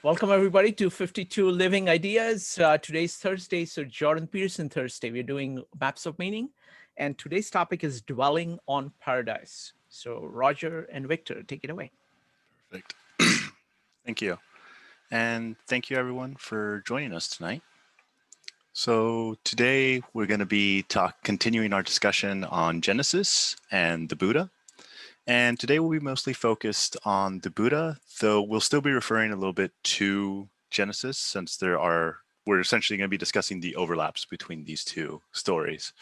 Welcome everybody to 52 Living Ideas. Today's Thursday, so Jordan Peterson Thursday. We're doing Maps of Meaning, and today's topic is dwelling on paradise. So Roger and Victor, take it away. Perfect. Thank you. And thank you everyone for joining us tonight. So today we're going to be continuing our discussion on Genesis and the Buddha. And today we'll be mostly focused on the Buddha, though we'll still be referring a little bit to Genesis since we're essentially going to be discussing the overlaps between these two stories.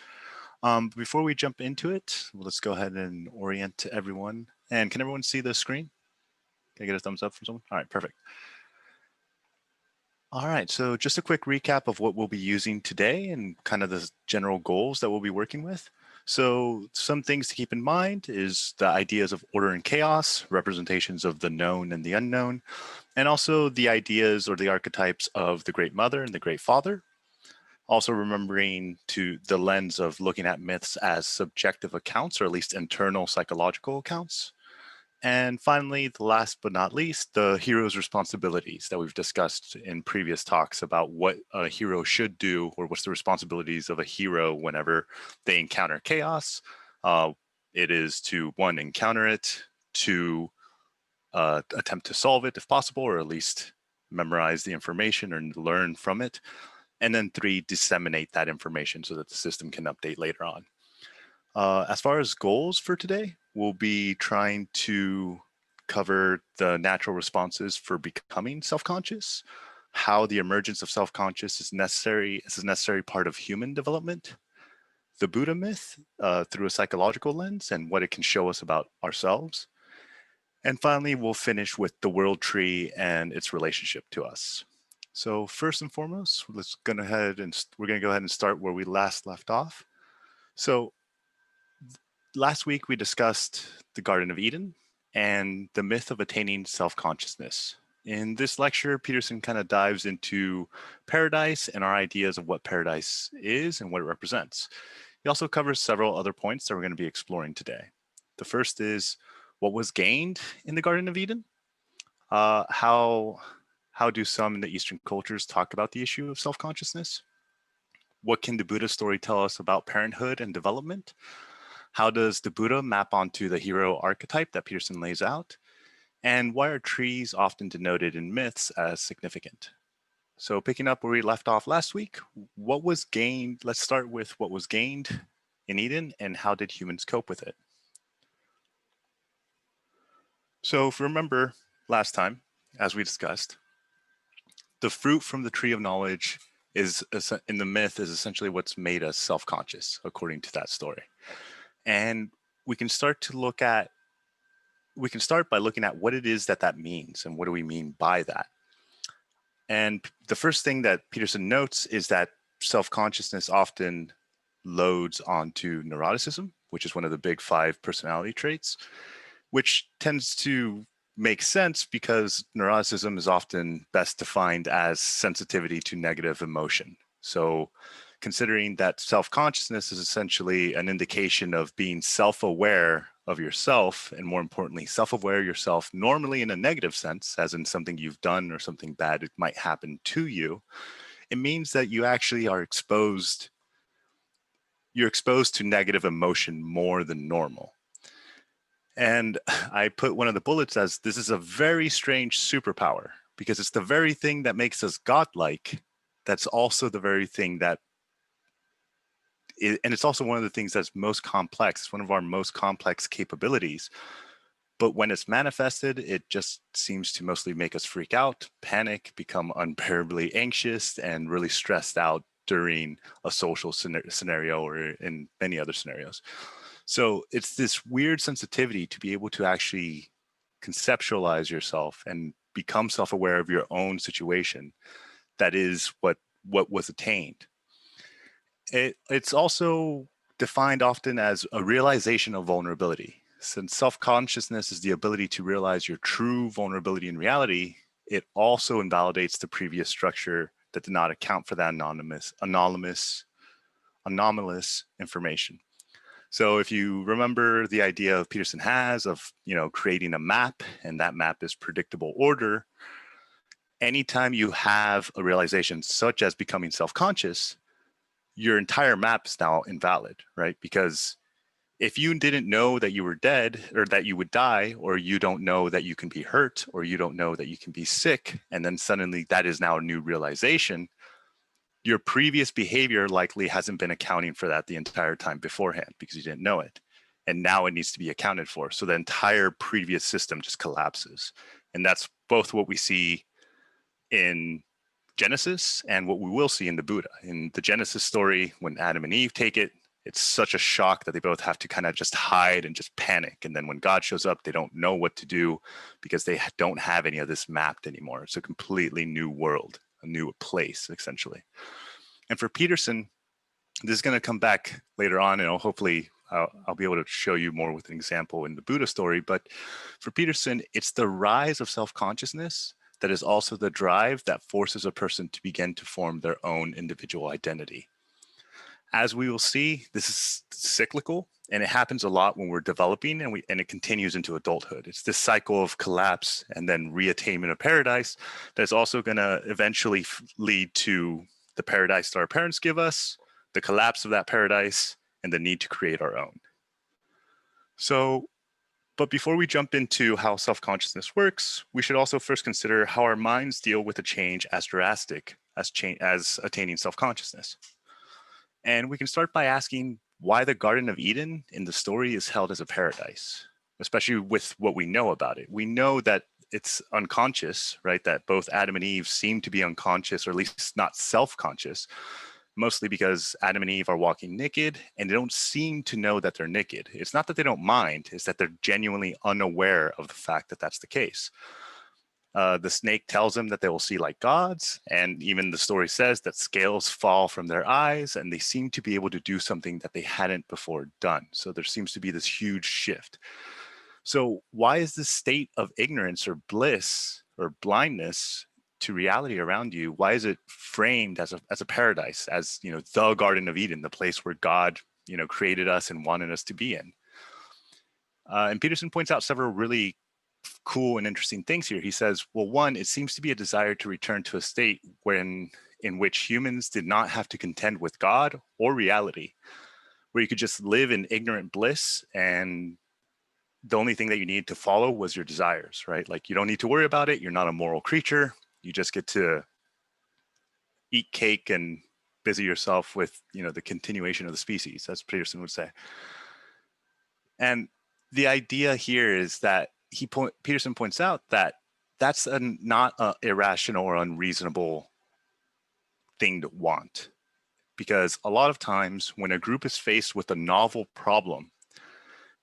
Before we jump into it, let's go ahead and orient everyone. And can everyone see the screen? Can I get a thumbs up from someone? All right, perfect. All right, so just a quick recap of what we'll be using today and kind of the general goals that we'll be working with. So some things to keep in mind is the ideas of order and chaos, representations of the known and the unknown, and also the ideas or the archetypes of the Great Mother and the Great Father. Also remembering to the lens of looking at myths as subjective accounts, or at least internal psychological accounts. And finally, the last but not least, the hero's responsibilities that we've discussed in previous talks about what a hero should do, or what's the responsibilities of a hero whenever they encounter chaos. It is to, one, encounter it, to attempt to solve it if possible, or at least memorize the information or learn from it. And then three, disseminate that information so that the system can update later on. As far as goals for today, we'll be trying to cover the natural responses for becoming self-conscious, how the emergence of self-conscious is a necessary part of human development, the Buddha myth through a psychological lens and what it can show us about ourselves. And finally, we'll finish with the world tree and its relationship to us. So first and foremost, we're going to go ahead and start where we last left off. So last week, we discussed the Garden of Eden and the myth of attaining self-consciousness. In this lecture, Peterson kind of dives into paradise and our ideas of what paradise is and what it represents. He also covers several other points that we're going to be exploring today. The first is what was gained in the Garden of Eden? How do some in the Eastern cultures talk about the issue of self-consciousness? What can the Buddha story tell us about parenthood and development? How does the Buddha map onto the hero archetype that Peterson lays out? And why are trees often denoted in myths as significant? So picking up where we left off last week, what was gained? Let's start with what was gained in Eden and how did humans cope with it? So if you remember last time, as we discussed, the fruit from the tree of knowledge in the myth is essentially what's made us self-conscious, according to that story. And we can start by looking at what it is that means and what do we mean by that. And the first thing that Peterson notes is that self-consciousness often loads onto neuroticism, which is one of the big 5 personality traits, which tends to make sense because neuroticism is often best defined as sensitivity to negative emotion. So considering that self-consciousness is essentially an indication of being self-aware of yourself, and more importantly, self-aware of yourself normally in a negative sense, as in something you've done or something bad might happen to you, it means that you actually are exposed to negative emotion more than normal. And I put one of the bullets as this is a very strange superpower because it's the very thing that makes us godlike. That's also the very thing and it's also one of the things that's most complex. It's one of our most complex capabilities. But when it's manifested, it just seems to mostly make us freak out, panic, become unbearably anxious, and really stressed out during a social scenario or in many other scenarios. So it's this weird sensitivity to be able to actually conceptualize yourself and become self-aware of your own situation. That is what was attained. It's also defined often as a realization of vulnerability. Since self-consciousness is the ability to realize your true vulnerability in reality, it also invalidates the previous structure that did not account for that anomalous information. So if you remember the idea of Peterson has of, creating a map, and that map is predictable order, anytime you have a realization such as becoming self-conscious, your entire map is now invalid, right? Because if you didn't know that you were dead or that you would die, or you don't know that you can be hurt, or you don't know that you can be sick, and then suddenly that is now a new realization, your previous behavior likely hasn't been accounting for that the entire time beforehand because you didn't know it. And now it needs to be accounted for. So the entire previous system just collapses. And that's both what we see in Genesis and what we will see in the Buddha. In the Genesis story, when Adam and Eve take it, it's such a shock that they both have to kind of just hide and just panic. And then when God shows up, they don't know what to do because they don't have any of this mapped anymore. It's a completely new world, a new place, essentially. And for Peterson, this is going to come back later on, and hopefully I'll be able to show you more with an example in the Buddha story. But for Peterson, it's the rise of self-consciousness that is also the drive that forces a person to begin to form their own individual identity. As we will see, this is cyclical, and it happens a lot when we're developing, and it continues into adulthood. It's this cycle of collapse and then reattainment of paradise that's also going to eventually lead to the paradise that our parents give us, the collapse of that paradise, and the need to create our own. So, but before we jump into how self-consciousness works, we should also first consider how our minds deal with a change as drastic as attaining self-consciousness. And we can start by asking why the Garden of Eden in the story is held as a paradise, especially with what we know about it. We know that it's unconscious, right? That both Adam and Eve seem to be unconscious, or at least not self-conscious, mostly because Adam and Eve are walking naked and they don't seem to know that they're naked. It's not that they don't mind, it's that they're genuinely unaware of the fact that that's the case. The snake tells them that they will see like gods, and even the story says that scales fall from their eyes, and they seem to be able to do something that they hadn't before done. So there seems to be this huge shift. So why is this state of ignorance or bliss or blindness to reality around you, why is it framed as a paradise, as, you know, the Garden of Eden, the place where God, you know, created us and wanted us to be in? And Peterson points out several really cool and interesting things here. He says, well, one, it seems to be a desire to return to a state in which humans did not have to contend with God or reality, where you could just live in ignorant bliss, and the only thing that you need to follow was your desires, right? Like, you don't need to worry about it. You're not a moral creature. You just get to eat cake and busy yourself with, you know, the continuation of the species, as Peterson would say. And the idea here is that Peterson points out that that's not an irrational or unreasonable thing to want, because a lot of times when a group is faced with a novel problem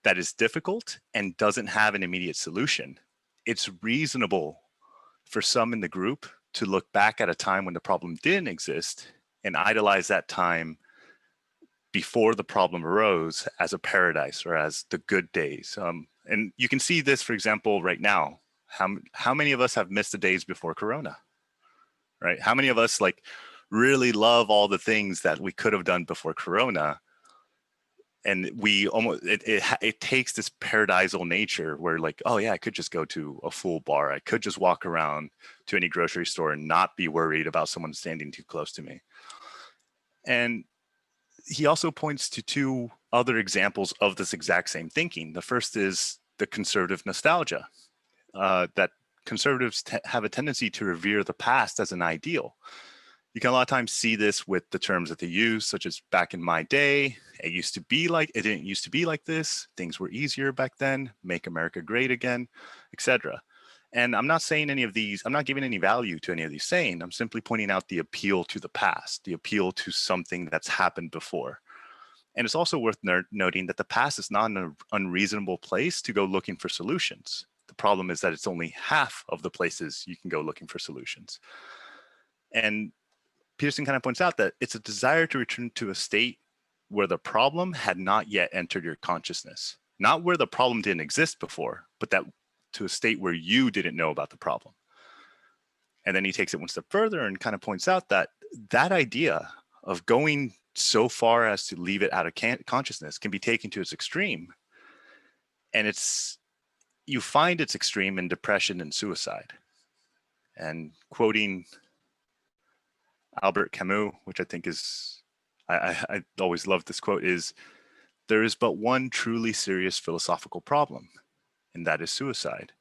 that is difficult and doesn't have an immediate solution, it's reasonable for some in the group to look back at a time when the problem didn't exist and idolize that time before the problem arose as a paradise or as the good days. And you can see this, for example, right now. How many of us have missed the days before Corona, right? How many of us like really love all the things that we could have done before Corona? And we almost, it takes this paradisal nature where, like, oh yeah, I could just go to a full bar. I could just walk around to any grocery store and not be worried about someone standing too close to me. And he also points to two other examples of this exact same thinking. The first is the conservative nostalgia, that conservatives have a tendency to revere the past as an ideal. You can a lot of times see this with the terms that they use, such as back in my day, it didn't used to be like this. Things were easier back then. Make America great again, etc. And I'm not saying any of these, I'm not giving any value to any of these saying. I'm simply pointing out the appeal to the past, the appeal to something that's happened before. And it's also worth noting that the past is not an unreasonable place to go looking for solutions. The problem is that it's only half of the places you can go looking for solutions. And Peterson kind of points out that it's a desire to return to a state where the problem had not yet entered your consciousness, not where the problem didn't exist before, but that to a state where you didn't know about the problem. And then he takes it one step further and kind of points out that that idea of going so far as to leave it out of consciousness can be taken to its extreme. And you find its extreme in depression and suicide. And quoting Albert Camus, which I think is, I always love this quote, is, "There is but one truly serious philosophical problem, and that is suicide.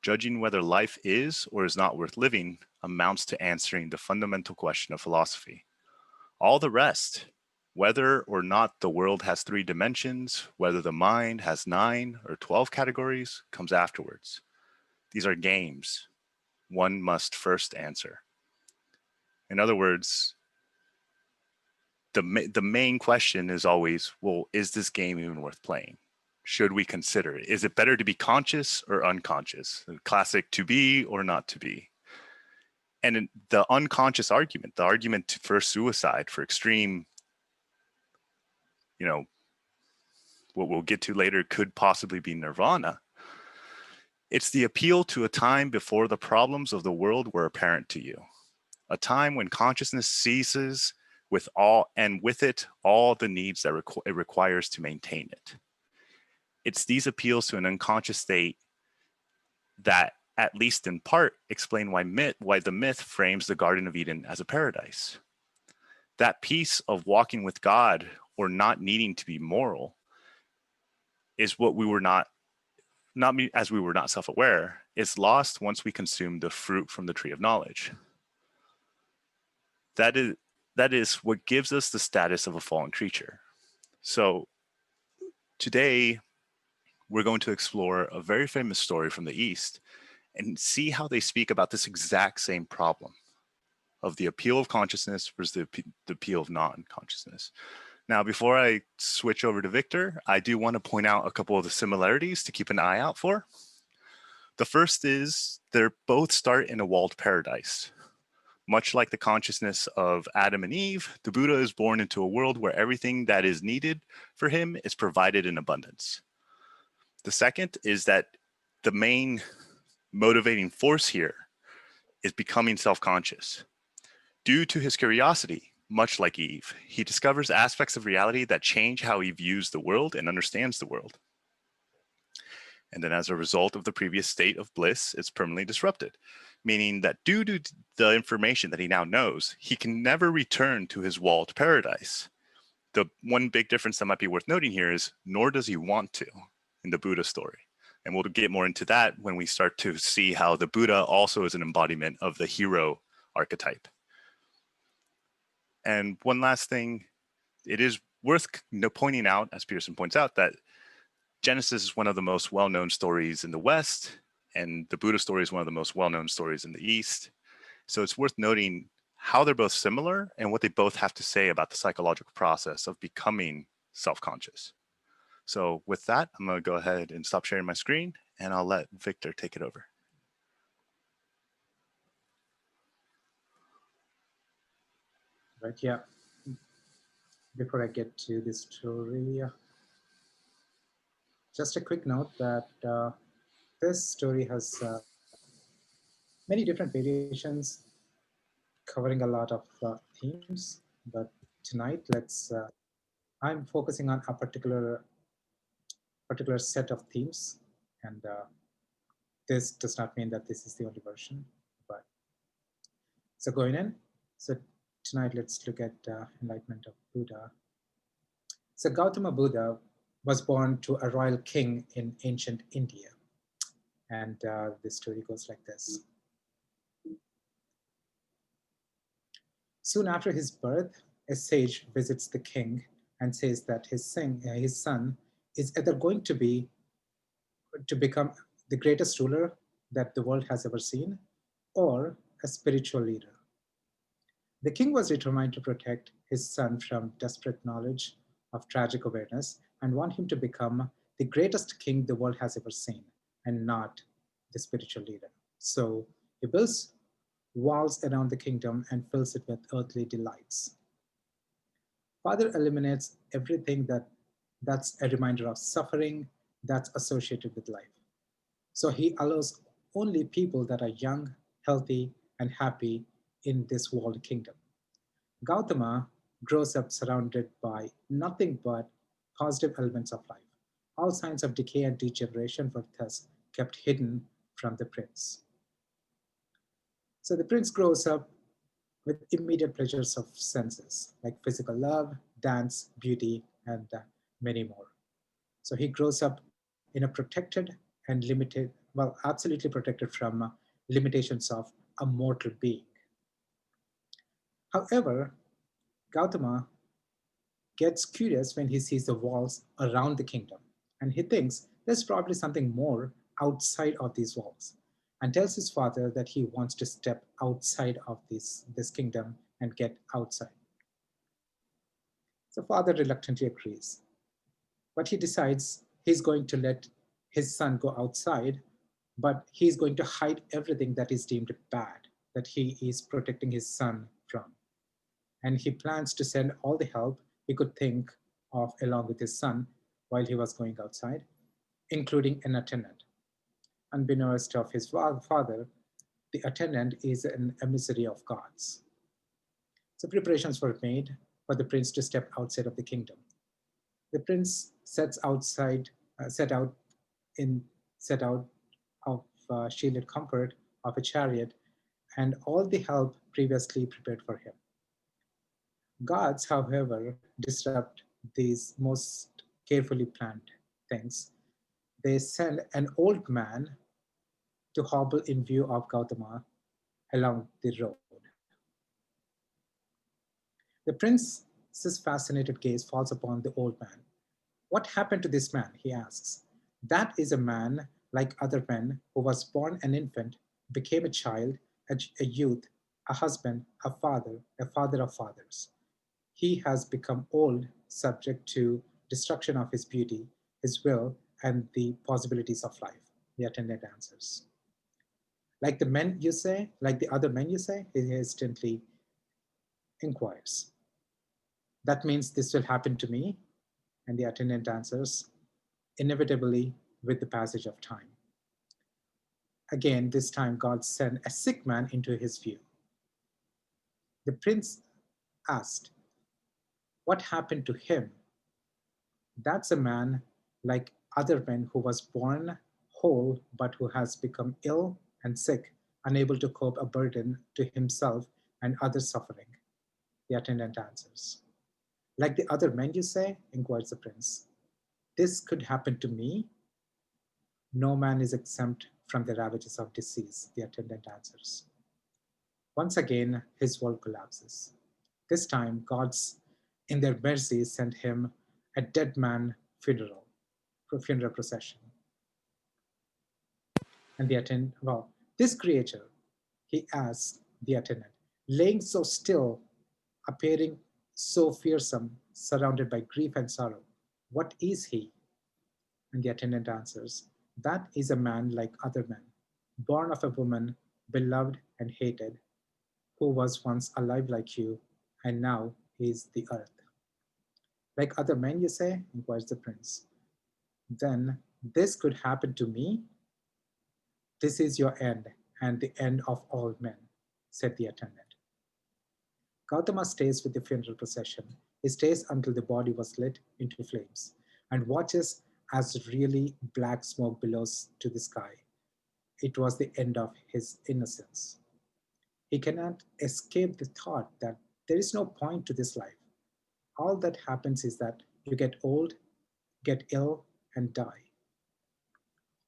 Judging whether life is or is not worth living amounts to answering the fundamental question of philosophy. All the rest, whether or not the world has 3 dimensions, whether the mind has 9 or 12 categories, comes afterwards. These are games one must first answer." In other words, the main question is always, well, is this game even worth playing? Should we consider it? Is it better to be conscious or unconscious? The classic to be or not to be. And in the unconscious argument, the argument for suicide, for extreme, what we'll get to later could possibly be nirvana. It's the appeal to a time before the problems of the world were apparent to you. A time when consciousness ceases with it all the needs that it requires to maintain it. It's these appeals to an unconscious state that, at least in part, explain why the myth frames the Garden of Eden as a paradise. That piece of walking with God or not needing to be moral is what we were not as we were not self-aware, is lost once we consume the fruit from the tree of knowledge. That is what gives us the status of a fallen creature. So today, we're going to explore a very famous story from the East and see how they speak about this exact same problem of the appeal of consciousness versus the appeal of non-consciousness. Now, before I switch over to Victor, I do want to point out a couple of the similarities to keep an eye out for. The first is they both start in a walled paradise. Much like the consciousness of Adam and Eve, the Buddha is born into a world where everything that is needed for him is provided in abundance. The second is that the main motivating force here is becoming self-conscious. Due to his curiosity, much like Eve, he discovers aspects of reality that change how he views the world and understands the world. And then as a result of the previous state of bliss, it's permanently disrupted, meaning that due to the information that he now knows, he can never return to his walled paradise. The one big difference that might be worth noting here is, nor does he want to in the Buddha story. And we'll get more into that when we start to see how the Buddha also is an embodiment of the hero archetype. And one last thing, it is worth pointing out, as Peterson points out, that Genesis is one of the most well-known stories in the West, and the Buddha story is one of the most well-known stories in the East. So it's worth noting how they're both similar and what they both have to say about the psychological process of becoming self-conscious. So with that, I'm going to go ahead and stop sharing my screen, and I'll let Victor take it over. Right, yeah. Before I get to the story, just a quick note that this story has many different variations covering a lot of themes, but tonight I'm focusing on a particular set of themes, and this does not mean that this is the only version, but so going in. So tonight let's look at enlightenment of Buddha. So Gautama Buddha was born to a royal king in ancient India. And the story goes like this. Soon after his birth, a sage visits the king and says that his son is either going to become the greatest ruler that the world has ever seen, or a spiritual leader. The king was determined to protect his son from desperate knowledge of tragic awareness and want him to become the greatest king the world has ever seen, and not the spiritual leader. So he builds walls around the kingdom and fills it with earthly delights. Father eliminates everything that's a reminder of suffering that's associated with life. So he allows only people that are young, healthy, and happy in this walled kingdom. Gautama grows up surrounded by nothing but positive elements of life. All signs of decay and degeneration were thus kept hidden from the prince. So the prince grows up with immediate pleasures of senses like physical love, dance, beauty, and many more. So he grows up in a protected and limited, well, absolutely protected from limitations of a mortal being. However, Gautama gets curious when he sees the walls around the kingdom, and he thinks there's probably something more outside of these walls, and tells his father that he wants to step outside of this kingdom and get outside. So father reluctantly agrees, but he decides he's going to let his son go outside, but he's going to hide everything that is deemed bad that he is protecting his son from. And he plans to send all the help he could think of along with his son while he was going outside, including an attendant. Unbeknownst of his father, the attendant is an emissary of gods. So preparations were made for the prince to step outside of the kingdom. The prince set out in set out of shielded comfort of a chariot and all the help previously prepared for him. Gods, however, disrupt these most carefully planned things. They send an old man to hobble in view of Gautama along the road. The prince's fascinated gaze falls upon the old man. What happened to this man? He asks. That is a man like other men who was born an infant, became a child, a youth, a husband, a father of fathers. He has become old, subject to destruction of his beauty, his will, and the possibilities of life. The attendant answers. Like the men you say, like the other men you say, he instantly inquires. That means this will happen to me? And the attendant answers, inevitably with the passage of time. Again, this time God sent a sick man into his view. The prince asked, what happened to him? That's a man like other men who was born whole but who has become ill and sick, unable to cope a burden to himself and others suffering. The attendant answers. Like the other men you say? Inquires the prince. This could happen to me? No man is exempt from the ravages of disease, the attendant answers. Once again, his world collapses. This time, gods, in their mercy, sent him a dead man funeral procession. And the attendant, well, this creature, he asks the attendant, laying so still, appearing so fearsome, surrounded by grief and sorrow, what is he? And the attendant answers, that is a man like other men, born of a woman, beloved and hated, who was once alive like you, and now is the earth. Like other men, you say? Inquires the prince. Then this could happen to me? This is your end, and the end of all men, said the attendant. Gautama stays with the funeral procession. He stays until the body was lit into flames and watches as really black smoke billows to the sky. It was the end of his innocence. He cannot escape the thought that there is no point to this life. All that happens is that you get old, get ill, and die.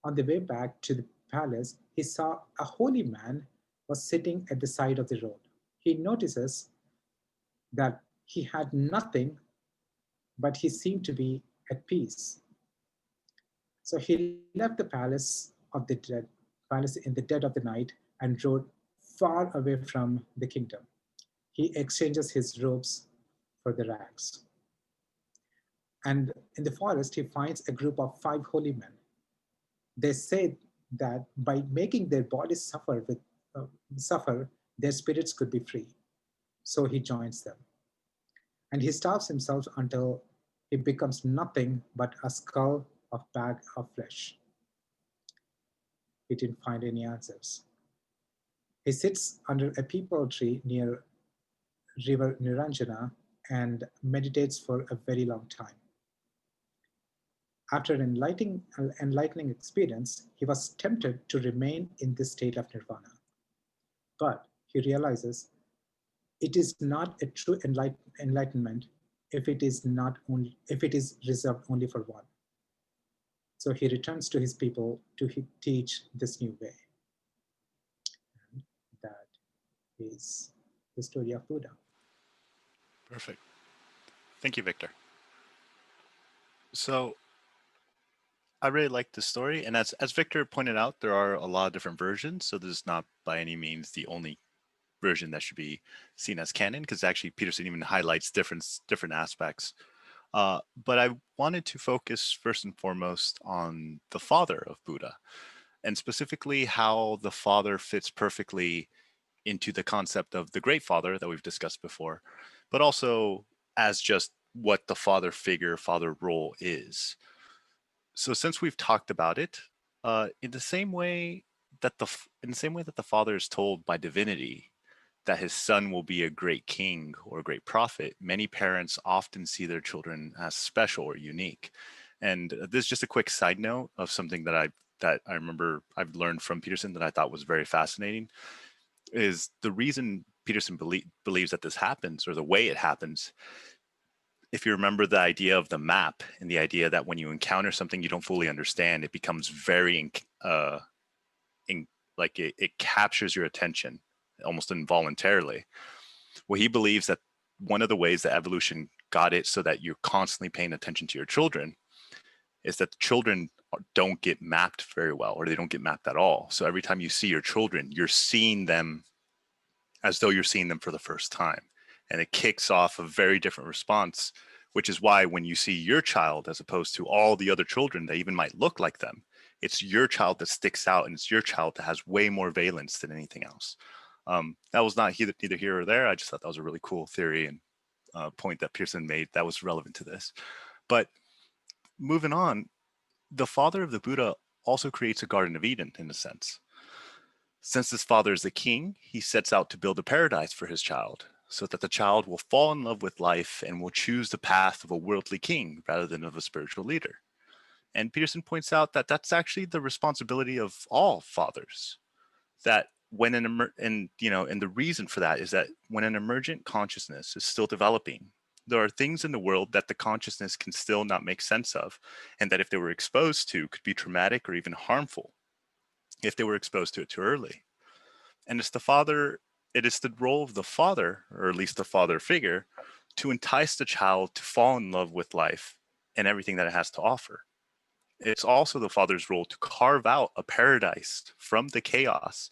On the way back to the palace, he saw a holy man was sitting at the side of the road. He notices that he had nothing, but he seemed to be at peace. So he left the palace in the dead of the night, and rode far away from the kingdom. He exchanges his robes for the rags. And in the forest, he finds a group of five holy men. They say that by making their bodies uh, suffer, their spirits could be free. So he joins them, and he starves himself until he becomes nothing but a skull of bag of flesh. He didn't find any answers. He sits under a peepal tree near river Niranjana and meditates for a very long time. After an enlightening experience, he was tempted to remain in this state of nirvana. But he realizes it is not a true enlightenment if it is reserved only for one. So he returns to his people to teach this new way. And that is the story of Buddha. Perfect. Thank you, Victor. So I really like the story, and as Victor pointed out, there are a lot of different versions. So this is not by any means the only version that should be seen as canon, because actually Peterson even highlights different aspects. But I wanted to focus first and foremost on the father of Buddha, and specifically how the father fits perfectly into the concept of the great father that we've discussed before, but also as just what the father figure, father role is. So since we've talked about it, in the same way that the father is told by divinity that his son will be a great king or a great prophet, many parents often see their children as special or unique. And this is just a quick side note of something that I remember I've learned from Peterson that I thought was very fascinating. Is the reason Peterson believes that this happens, or the way it happens, if you remember the idea of the map and the idea that when you encounter something you don't fully understand, it becomes very like it captures your attention almost involuntarily. Well, he believes that one of the ways that evolution got it so that you're constantly paying attention to your children is that the children don't get mapped very well, or they don't get mapped at all. So every time you see your children, you're seeing them as though you're seeing them for the first time. And it kicks off a very different response, which is why when you see your child, as opposed to all the other children that even might look like them, it's your child that sticks out, and it's your child that has way more valence than anything else. That was not neither here or there. I just thought that was a really cool theory and point that Pearson made that was relevant to this. But moving on, the father of the Buddha also creates a Garden of Eden in a sense. Since his father is the king, he sets out to build a paradise for his child, so that the child will fall in love with life and will choose the path of a worldly king rather than of a spiritual leader. And Peterson points out that that's actually the responsibility of all fathers. That when and the reason for that is that when an emergent consciousness is still developing, there are things in the world that the consciousness can still not make sense of, and that if they were exposed to, could be traumatic or even harmful if they were exposed to it too early. And it is the role of the father, or at least the father figure, to entice the child to fall in love with life and everything that it has to offer. It's also the father's role to carve out a paradise from the chaos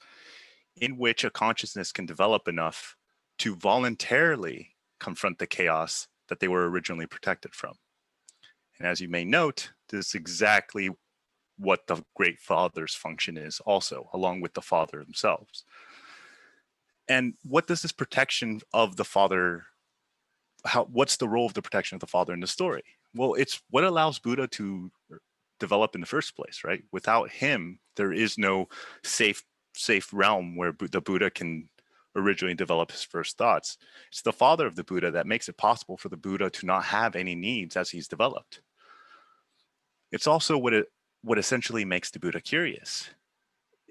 in which a consciousness can develop enough to voluntarily confront the chaos that they were originally protected from. And as you may note, this is exactly what the great father's function is also, along with the father themselves. And what does this protection of the father, what's the role of the protection of the father in the story? Well, it's what allows Buddha to develop in the first place, right? Without him, there is no safe realm where the Buddha can originally develop his first thoughts. It's the father of the Buddha that makes it possible for the Buddha to not have any needs as he's developed. It's also what essentially makes the Buddha curious.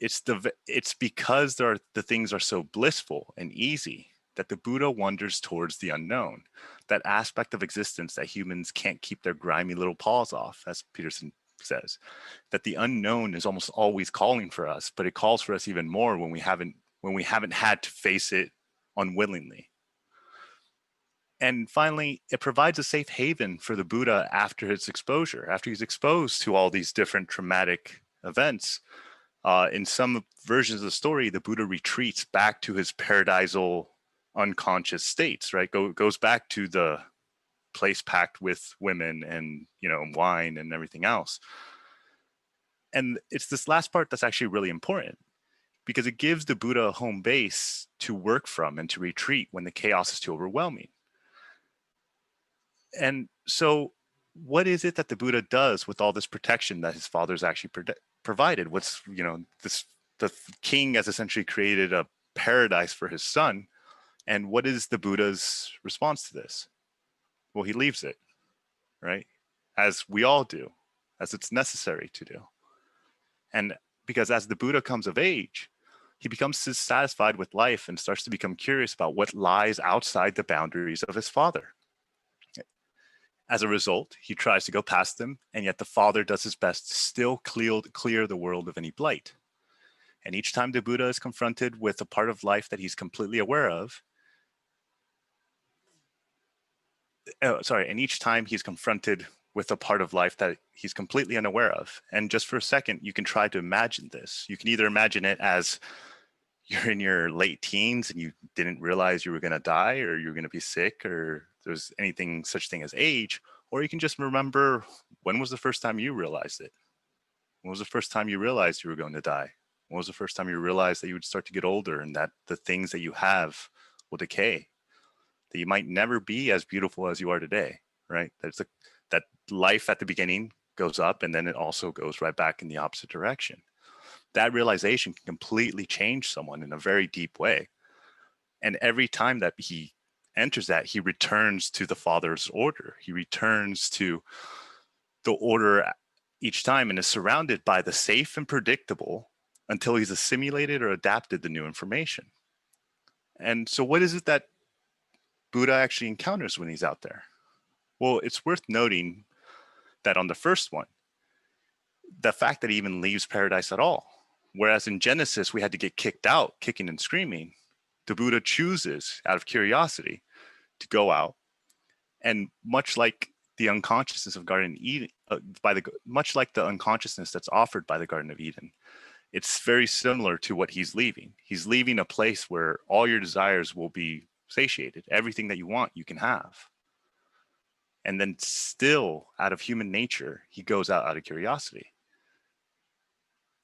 It's because the things are so blissful and easy that the Buddha wanders towards the unknown, that aspect of existence that humans can't keep their grimy little paws off, as Peterson says, that the unknown is almost always calling for us, but it calls for us even more when we haven't had to face it unwillingly. And finally, it provides a safe haven for the Buddha after his exposure, after he's exposed to all these different traumatic events. In some versions of the story, the Buddha retreats back to his paradisal unconscious states, right? Goes back to the place packed with women and, wine and everything else. And it's this last part that's actually really important, because it gives the Buddha a home base to work from and to retreat when the chaos is too overwhelming. And so what is it that the Buddha does with all this protection that his father's actually provided? The king has essentially created a paradise for his son. And what is the Buddha's response to this? Well, he leaves it, right? As we all do, as it's necessary to do. And because as the Buddha comes of age, he becomes dissatisfied with life and starts to become curious about what lies outside the boundaries of his father. As a result, he tries to go past them, and yet the father does his best to still clear the world of any blight. And each time the Buddha is confronted with a part of life that he's completely aware of, and each time he's confronted with a part of life that he's completely unaware of. And just for a second, you can try to imagine this. You can either imagine it as you're in your late teens and you didn't realize you were going to die, or you're going to be sick, or there's anything such thing as age, or you can just remember, when was the first time you realized it? When was the first time you realized you were going to die? When was the first time you realized that you would start to get older and that the things that you have will decay, that you might never be as beautiful as you are today, right? That life at the beginning goes up and then it also goes right back in the opposite direction. That realization can completely change someone in a very deep way. And every time that he enters that, he returns to the Father's order. He returns to the order each time and is surrounded by the safe and predictable until he's assimilated or adapted the new information. And so what is it that Buddha actually encounters when he's out there? Well, it's worth noting that on the first one, the fact that he even leaves paradise at all, whereas in Genesis, we had to get kicked out, kicking and screaming, the Buddha chooses out of curiosity to go out. And much like the unconsciousness of Garden of Eden, much like the unconsciousness that's offered by the Garden of Eden, it's very similar to what he's leaving. He's leaving a place where all your desires will be satiated. Everything that you want, you can have. And then still, out of human nature, he goes out of curiosity.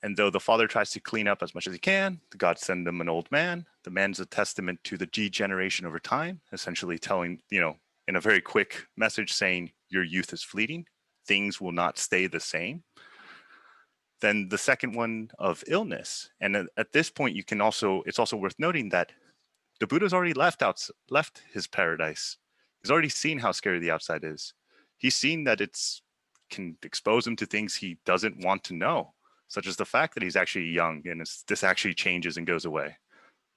And though the father tries to clean up as much as he can, the gods send him an old man. The man's a testament to the degeneration over time, essentially telling, in a very quick message saying, your youth is fleeting. Things will not stay the same. Then the second one of illness. And at this point, it's also worth noting that the Buddha's already left his paradise. He's already seen how scary the outside is. He's seen that can expose him to things he doesn't want to know, such as the fact that he's actually young and this actually changes and goes away.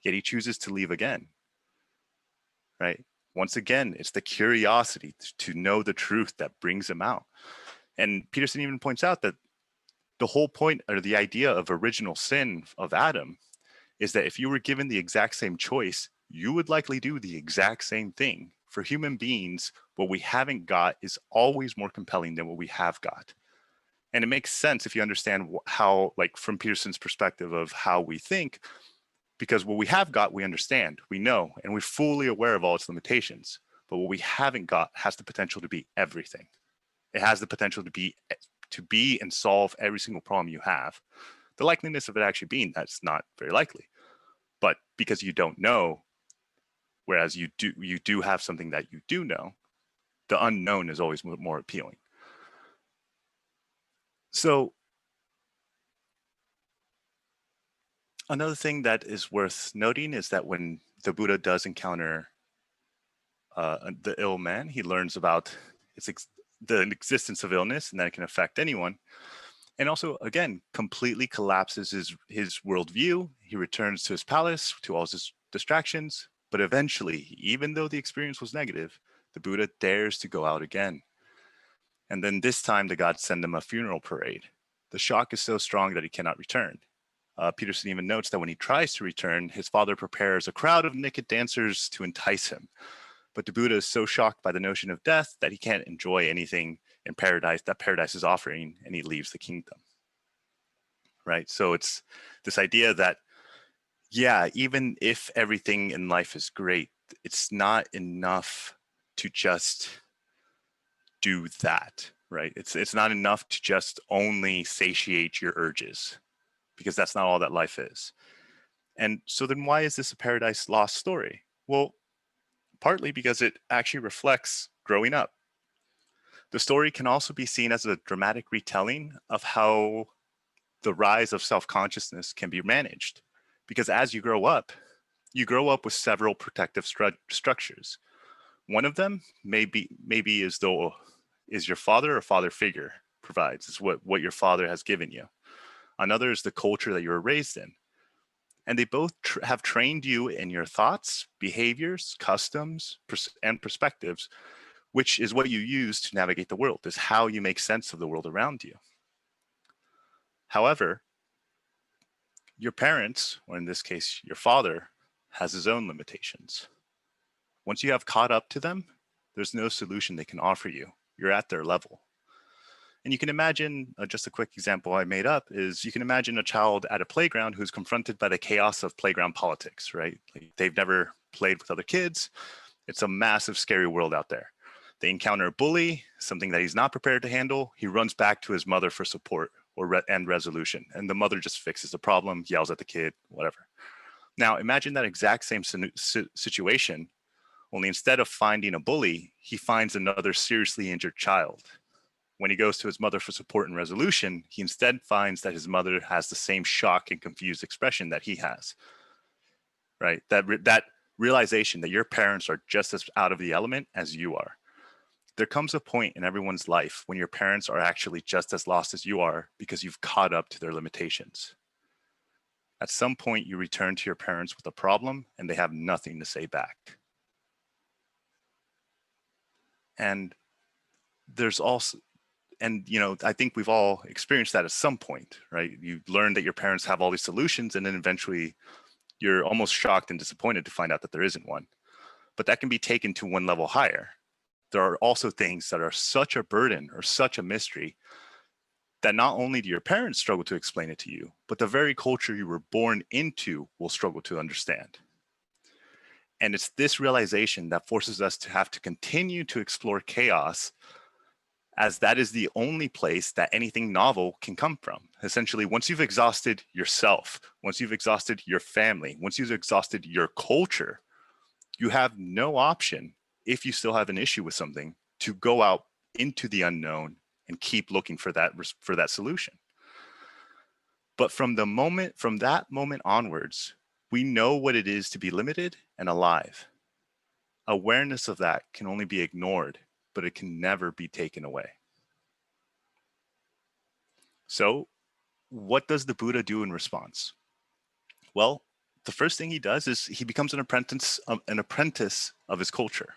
Yet he chooses to leave again, right? Once again, it's the curiosity to know the truth that brings him out. And Peterson even points out that the whole point, or the idea of original sin of Adam, is that if you were given the exact same choice, you would likely do the exact same thing. For human beings, what we haven't got is always more compelling than what we have got. And it makes sense if you understand how, like from Peterson's perspective of how we think, because what we have got, we understand, we know, and we're fully aware of all its limitations. But what we haven't got has the potential to be everything. It has the potential to be and solve every single problem you have. The likeliness of it actually being that's not very likely. But because you don't know, whereas you do have something that you do know, the unknown is always more appealing. So another thing that is worth noting is that when the Buddha does encounter the ill man, he learns about the existence of illness and that it can affect anyone. And also, again, completely collapses his worldview. He returns to his palace, to all his distractions. But eventually, even though the experience was negative, the Buddha dares to go out again. And then this time, the gods send him a funeral parade. The shock is so strong that he cannot return. Peterson even notes that when he tries to return, his father prepares a crowd of naked dancers to entice him. But the Buddha is so shocked by the notion of death that he can't enjoy anything in paradise that paradise is offering, and he leaves the kingdom. Right? So it's this idea that, yeah, even if everything in life is great, it's not enough to just do that, right? It's not enough to just only satiate your urges, because that's not all that life is. And so then why is this a Paradise Lost story? Well, partly because it actually reflects growing up. The story can also be seen as a dramatic retelling of how the rise of self-consciousness can be managed. Because as you grow up with several protective structures. One of them maybe is your father or father figure provides. It's what your father has given you. Another is the culture that you were raised in. And they both have trained you in your thoughts, behaviors, customs, and perspectives, which is what you use to navigate the world, is how you make sense of the world around you. However, your parents, or in this case, your father, has his own limitations. Once you have caught up to them, there's no solution they can offer you. You're at their level. And you can imagine, just a quick example I made up is you can imagine a child at a playground who's confronted by the chaos of playground politics, right? Like they've never played with other kids. It's a massive, scary world out there. They encounter a bully, something that he's not prepared to handle. He runs back to his mother for support and resolution. And the mother just fixes the problem, yells at the kid, whatever. Now, imagine that exact same situation, only instead of finding a bully, he finds another seriously injured child. When he goes to his mother for support and resolution, he instead finds that his mother has the same shock and confused expression that he has, right? That realization that your parents are just as out of the element as you are. There comes a point in everyone's life when your parents are actually just as lost as you are because you've caught up to their limitations. At some point, you return to your parents with a problem and they have nothing to say back. And there's also, and I think we've all experienced that at some point, right? You learn that your parents have all these solutions, and then eventually you're almost shocked and disappointed to find out that there isn't one. But that can be taken to one level higher. There are also things that are such a burden or such a mystery that not only do your parents struggle to explain it to you, but the very culture you were born into will struggle to understand. And it's this realization that forces us to have to continue to explore chaos, as that is the only place that anything novel can come from. Essentially, once you've exhausted yourself, once you've exhausted your family, once you've exhausted your culture, you have no option, if you still have an issue with something, to go out into the unknown and keep looking for that solution. But from that moment onwards, we know what it is to be limited and alive. Awareness of that can only be ignored, but it can never be taken away. So what does the Buddha do in response? Well, the first thing he does is he becomes an apprentice of his culture.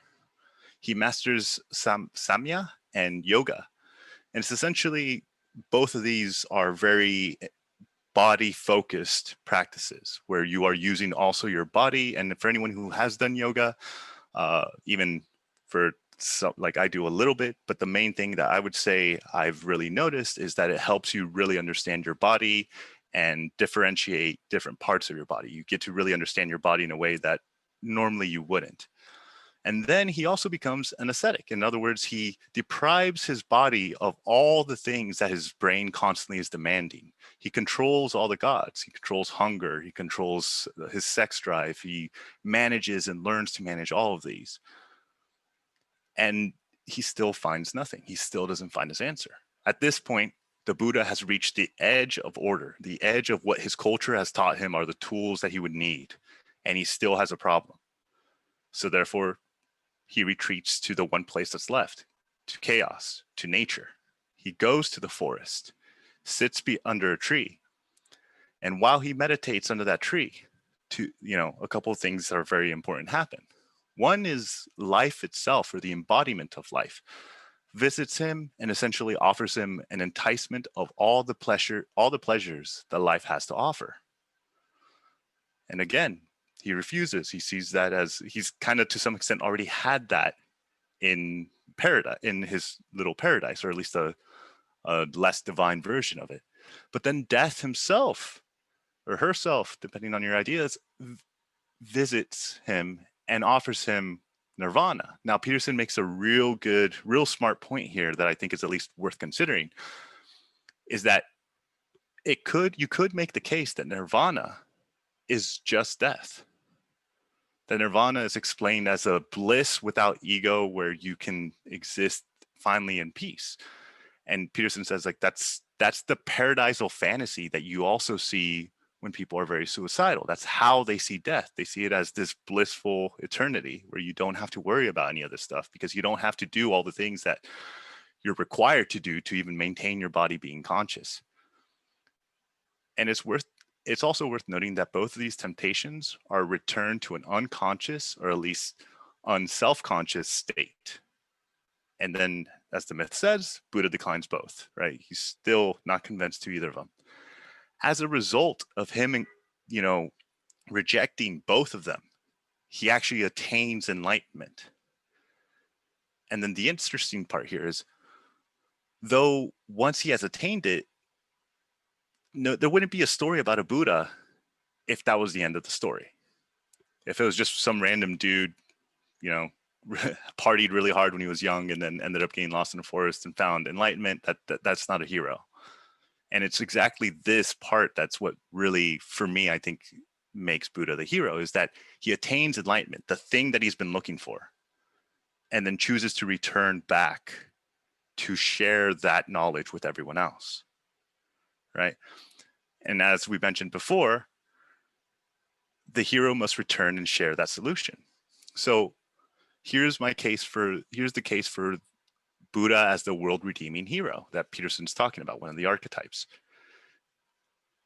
He masters Samya and yoga. And it's essentially, both of these are very body focused practices where you are using also your body. And for anyone who has done yoga, even for like I do a little bit, but the main thing that I would say I've really noticed is that it helps you really understand your body and differentiate different parts of your body. You get to really understand your body in a way that normally you wouldn't. And then he also becomes an ascetic. In other words, he deprives his body of all the things that his brain constantly is demanding. He controls all the gods. He controls hunger. He controls his sex drive. He manages and learns to manage all of these. And he still finds nothing. He still doesn't find his answer. At this point, the Buddha has reached the edge of order, the edge of what his culture has taught him are the tools that he would need. And he still has a problem. So therefore, he retreats to the one place that's left, to chaos, to nature. He goes to the forest, sits under a tree. And while he meditates under that tree, a couple of things that are very important happen. One is life itself, or the embodiment of life, visits him and essentially offers him an enticement of all the pleasures that life has to offer. And again, he refuses. He sees that as he's kind of to some extent already had that in paradise, in his little paradise, or at least a less divine version of it. But then death himself, or herself, depending on your ideas, visits him and offers him nirvana. Now, Peterson makes a real smart point here that I think is at least worth considering, is that you could make the case that nirvana is just death. That nirvana is explained as a bliss without ego where you can exist finally in peace. And Peterson says, like, that's the paradisal fantasy that you also see when people are very suicidal. That's how they see death. They see it as this blissful eternity where you don't have to worry about any other stuff because you don't have to do all the things that you're required to do to even maintain your body being conscious. And it's worth it's also worth noting that both of these temptations are returned to an unconscious, or at least unself-conscious state. And then, as the myth says, Buddha declines both, right? He's still not convinced to either of them. As a result of him, rejecting both of them, he actually attains enlightenment. And then the interesting part here is, though once he has attained it, no, there wouldn't be a story about a Buddha if that was the end of the story. If it was just some random dude, partied really hard when he was young and then ended up getting lost in the forest and found enlightenment, that's not a hero. And it's exactly this part that's what really, for me, I think makes Buddha the hero, is that he attains enlightenment, the thing that he's been looking for, and then chooses to return back to share that knowledge with everyone else, right? And as we mentioned before, the hero must return and share that solution. So here's the case for Buddha as the world redeeming hero that Peterson's talking about, one of the archetypes.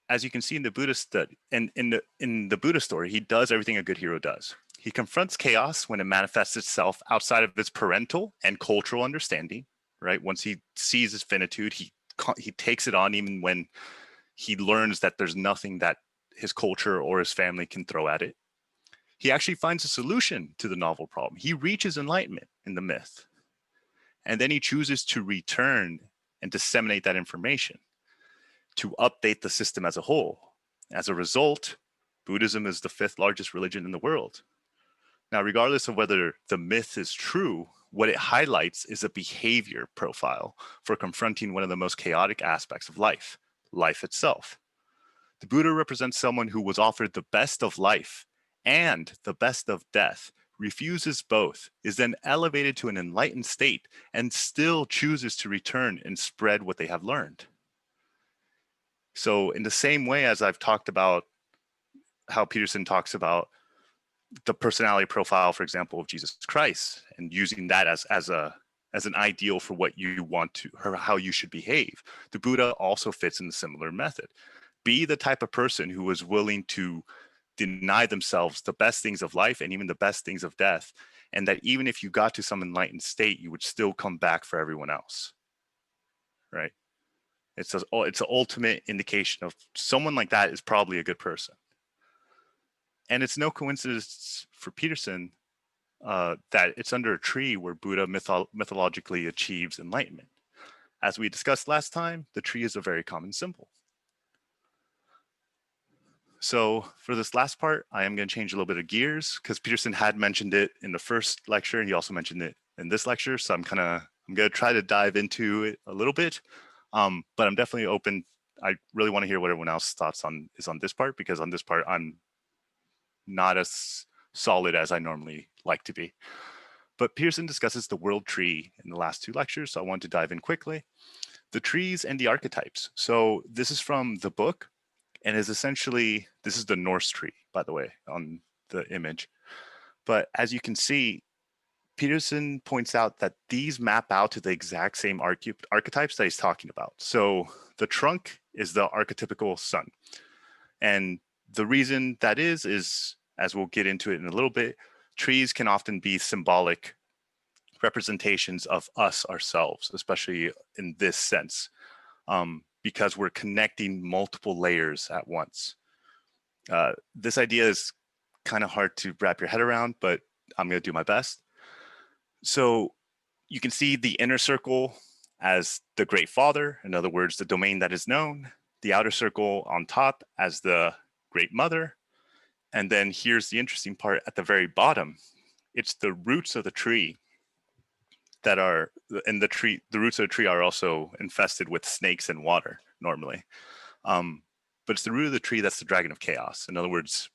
As you can see in the Buddha study, and in the Buddha story, he does everything a good hero does. He confronts chaos when it manifests itself outside of its parental and cultural understanding, right? Once he sees his finitude, he takes it on, even when he learns that there's nothing that his culture or his family can throw at it. He actually finds a solution to the novel problem. He reaches enlightenment in the myth. And then he chooses to return and disseminate that information to update the system as a whole. As a result, Buddhism is the 5th largest religion in the world. Now, regardless of whether the myth is true, what it highlights is a behavior profile for confronting one of the most chaotic aspects of life itself. The Buddha represents someone who was offered the best of life and the best of death, refuses both, is then elevated to an enlightened state, and still chooses to return and spread what they have learned. So in the same way as I've talked about how Peterson talks about the personality profile, for example, of Jesus Christ, and using that as an ideal for what you want to, or how you should behave, the Buddha also fits in a similar method. Be the type of person who is willing to deny themselves the best things of life and even the best things of death, and that even if you got to some enlightened state, you would still come back for everyone else, right? It's an ultimate indication of someone like that is probably a good person. And it's no coincidence for Peterson that it's under a tree where Buddha mythologically achieves enlightenment. As we discussed last time, the tree is a very common symbol. So for this last part, I am going to change a little bit of gears because Peterson had mentioned it in the first lecture, and he also mentioned it in this lecture. So I'm going to try to dive into it a little bit, but I'm definitely open. I really want to hear what everyone else's thoughts is on this part, because on this part, I'm not as solid as I normally like to be. But Peterson discusses the world tree in the last 2 lectures, so I want to dive in quickly. The trees and the archetypes. So this is from the book, and is essentially, this is the Norse tree, by the way, on the image. But as you can see, Peterson points out that these map out to the exact same archetypes that he's talking about. So the trunk is the archetypical sun. And the reason that is, as we'll get into it in a little bit, trees can often be symbolic representations of us ourselves, especially in this sense, because we're connecting multiple layers at once. This idea is kind of hard to wrap your head around, but I'm going to do my best. So you can see the inner circle as the great father, in other words, the domain that is known, the outer circle on top as the great mother. And then here's the interesting part at the very bottom. It's the roots of the tree that are, and the roots of the tree are also infested with snakes and water normally. But it's the root of the tree that's the dragon of chaos. In other words,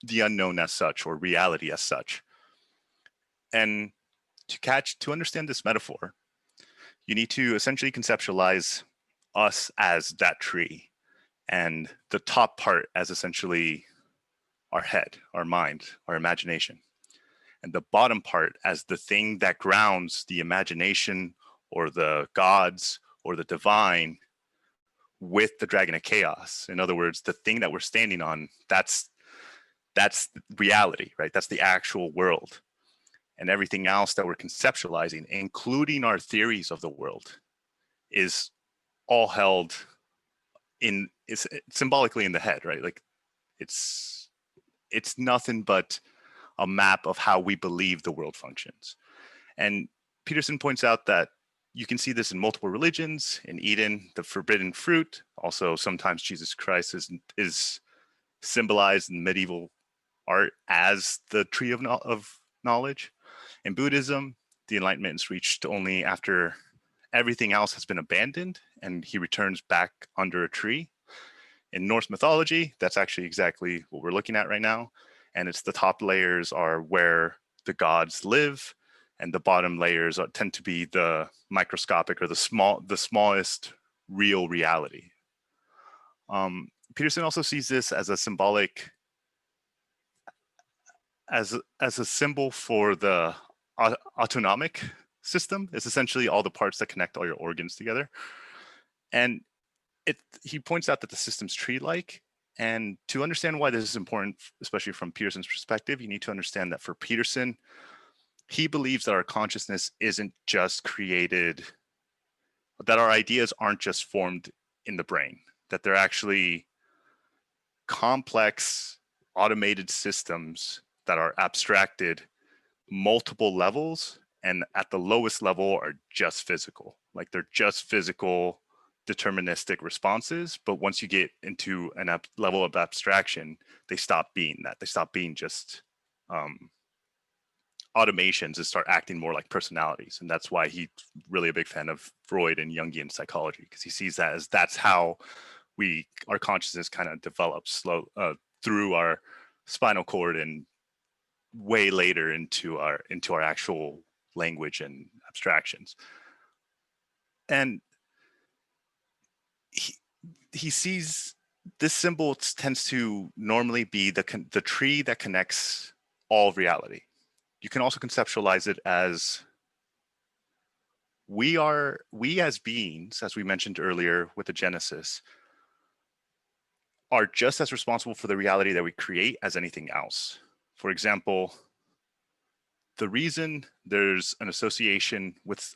the unknown as such, or reality as such. And to understand this metaphor, you need to essentially conceptualize us as that tree, and the top part as essentially our head, our mind, our imagination, and the bottom part as the thing that grounds the imagination or the gods or the divine with the dragon of chaos. In other words, the thing that we're standing on, that's reality, right? That's the actual world. And everything else that we're conceptualizing, including our theories of the world, is all held in, it's symbolically in the head, right? Like it's nothing but a map of how we believe the world functions. And Peterson points out that you can see this in multiple religions. In Eden, the forbidden fruit. Also, sometimes Jesus Christ is symbolized in medieval art as the tree of knowledge. In Buddhism, the Enlightenment is reached only after everything else has been abandoned and he returns back under a tree. In Norse mythology, that's actually exactly what we're looking at right now. And it's the top layers are where the gods live, and the bottom layers tend to be the microscopic or the smallest real reality. Peterson also sees this as a symbolic, as a symbol for the autonomic system. It's essentially all the parts that connect all your organs together. And he points out that the system's tree-like. And to understand why this is important, especially from Peterson's perspective, you need to understand that for Peterson, he believes that our consciousness isn't just created, that our ideas aren't just formed in the brain, that they're actually complex automated systems that are abstracted multiple levels, and at the lowest level are just physical. Like they're just physical deterministic responses, but once you get into an level of abstraction, they stop being that. They stop being just automations and start acting more like personalities. And that's why he's really a big fan of Freud and Jungian psychology, because he sees that as that's how our consciousness kind of develops through our spinal cord and way later into our actual language and abstractions. And he sees this symbol tends to normally be the tree that connects all of reality. You can also conceptualize it as we as beings, as we mentioned earlier with the Genesis, are just as responsible for the reality that we create as anything else. For example, the reason there's an association with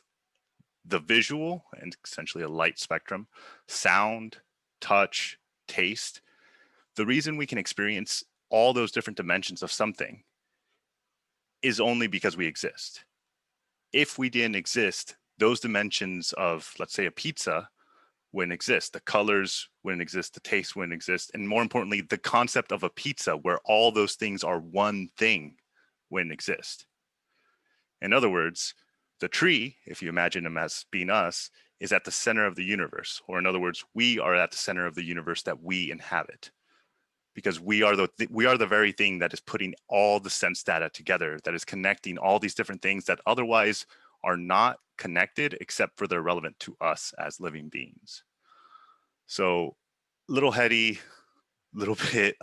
the visual and essentially a light spectrum, sound, touch, taste, the reason we can experience all those different dimensions of something is only because we exist. If we didn't exist, those dimensions of, let's say, a pizza wouldn't exist. The colors wouldn't exist. The taste wouldn't exist. And more importantly, the concept of a pizza where all those things are one thing wouldn't exist. In other words, the tree, if you imagine them as being us, is at the center of the universe. Or in other words, we are at the center of the universe that we inhabit. Because we are the very thing that is putting all the sense data together, that is connecting all these different things that otherwise are not connected except for they're relevant to us as living beings. So a little heady, a little bit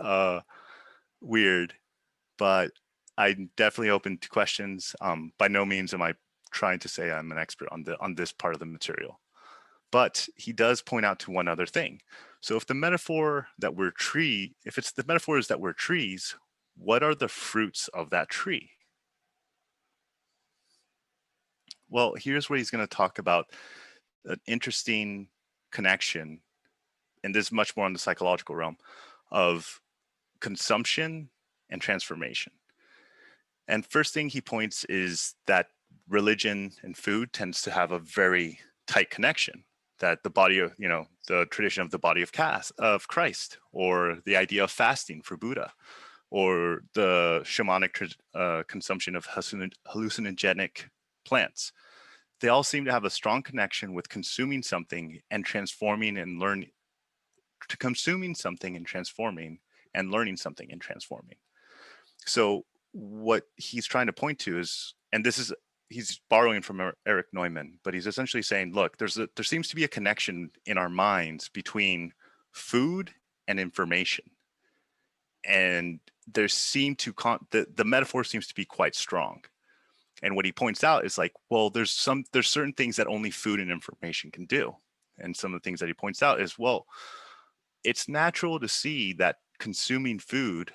weird, but I'm definitely open to questions. By no means am I trying to say I'm an expert on this part of the material. But he does point out to one other thing. So if the metaphor that we're if the metaphor is that we're trees, what are the fruits of that tree? Well, here's where he's going to talk about an interesting connection, and this is much more on the psychological realm, of consumption and transformation. And first thing he points is that religion and food tends to have a very tight connection, that the body of, the tradition of the body of Christ, or the idea of fasting for Buddha, or the shamanic consumption of hallucinogenic plants. They all seem to have a strong connection with consuming something and transforming and learning, to consuming something and transforming, and learning something and transforming. So what he's trying to point to is, and he's borrowing from Eric Neumann, but he's essentially saying, look, there seems to be a connection in our minds between food and information. And there the metaphor seems to be quite strong. And what he points out is like, well, there's certain things that only food and information can do. and some of the things that he points out is, well, it's natural to see that consuming food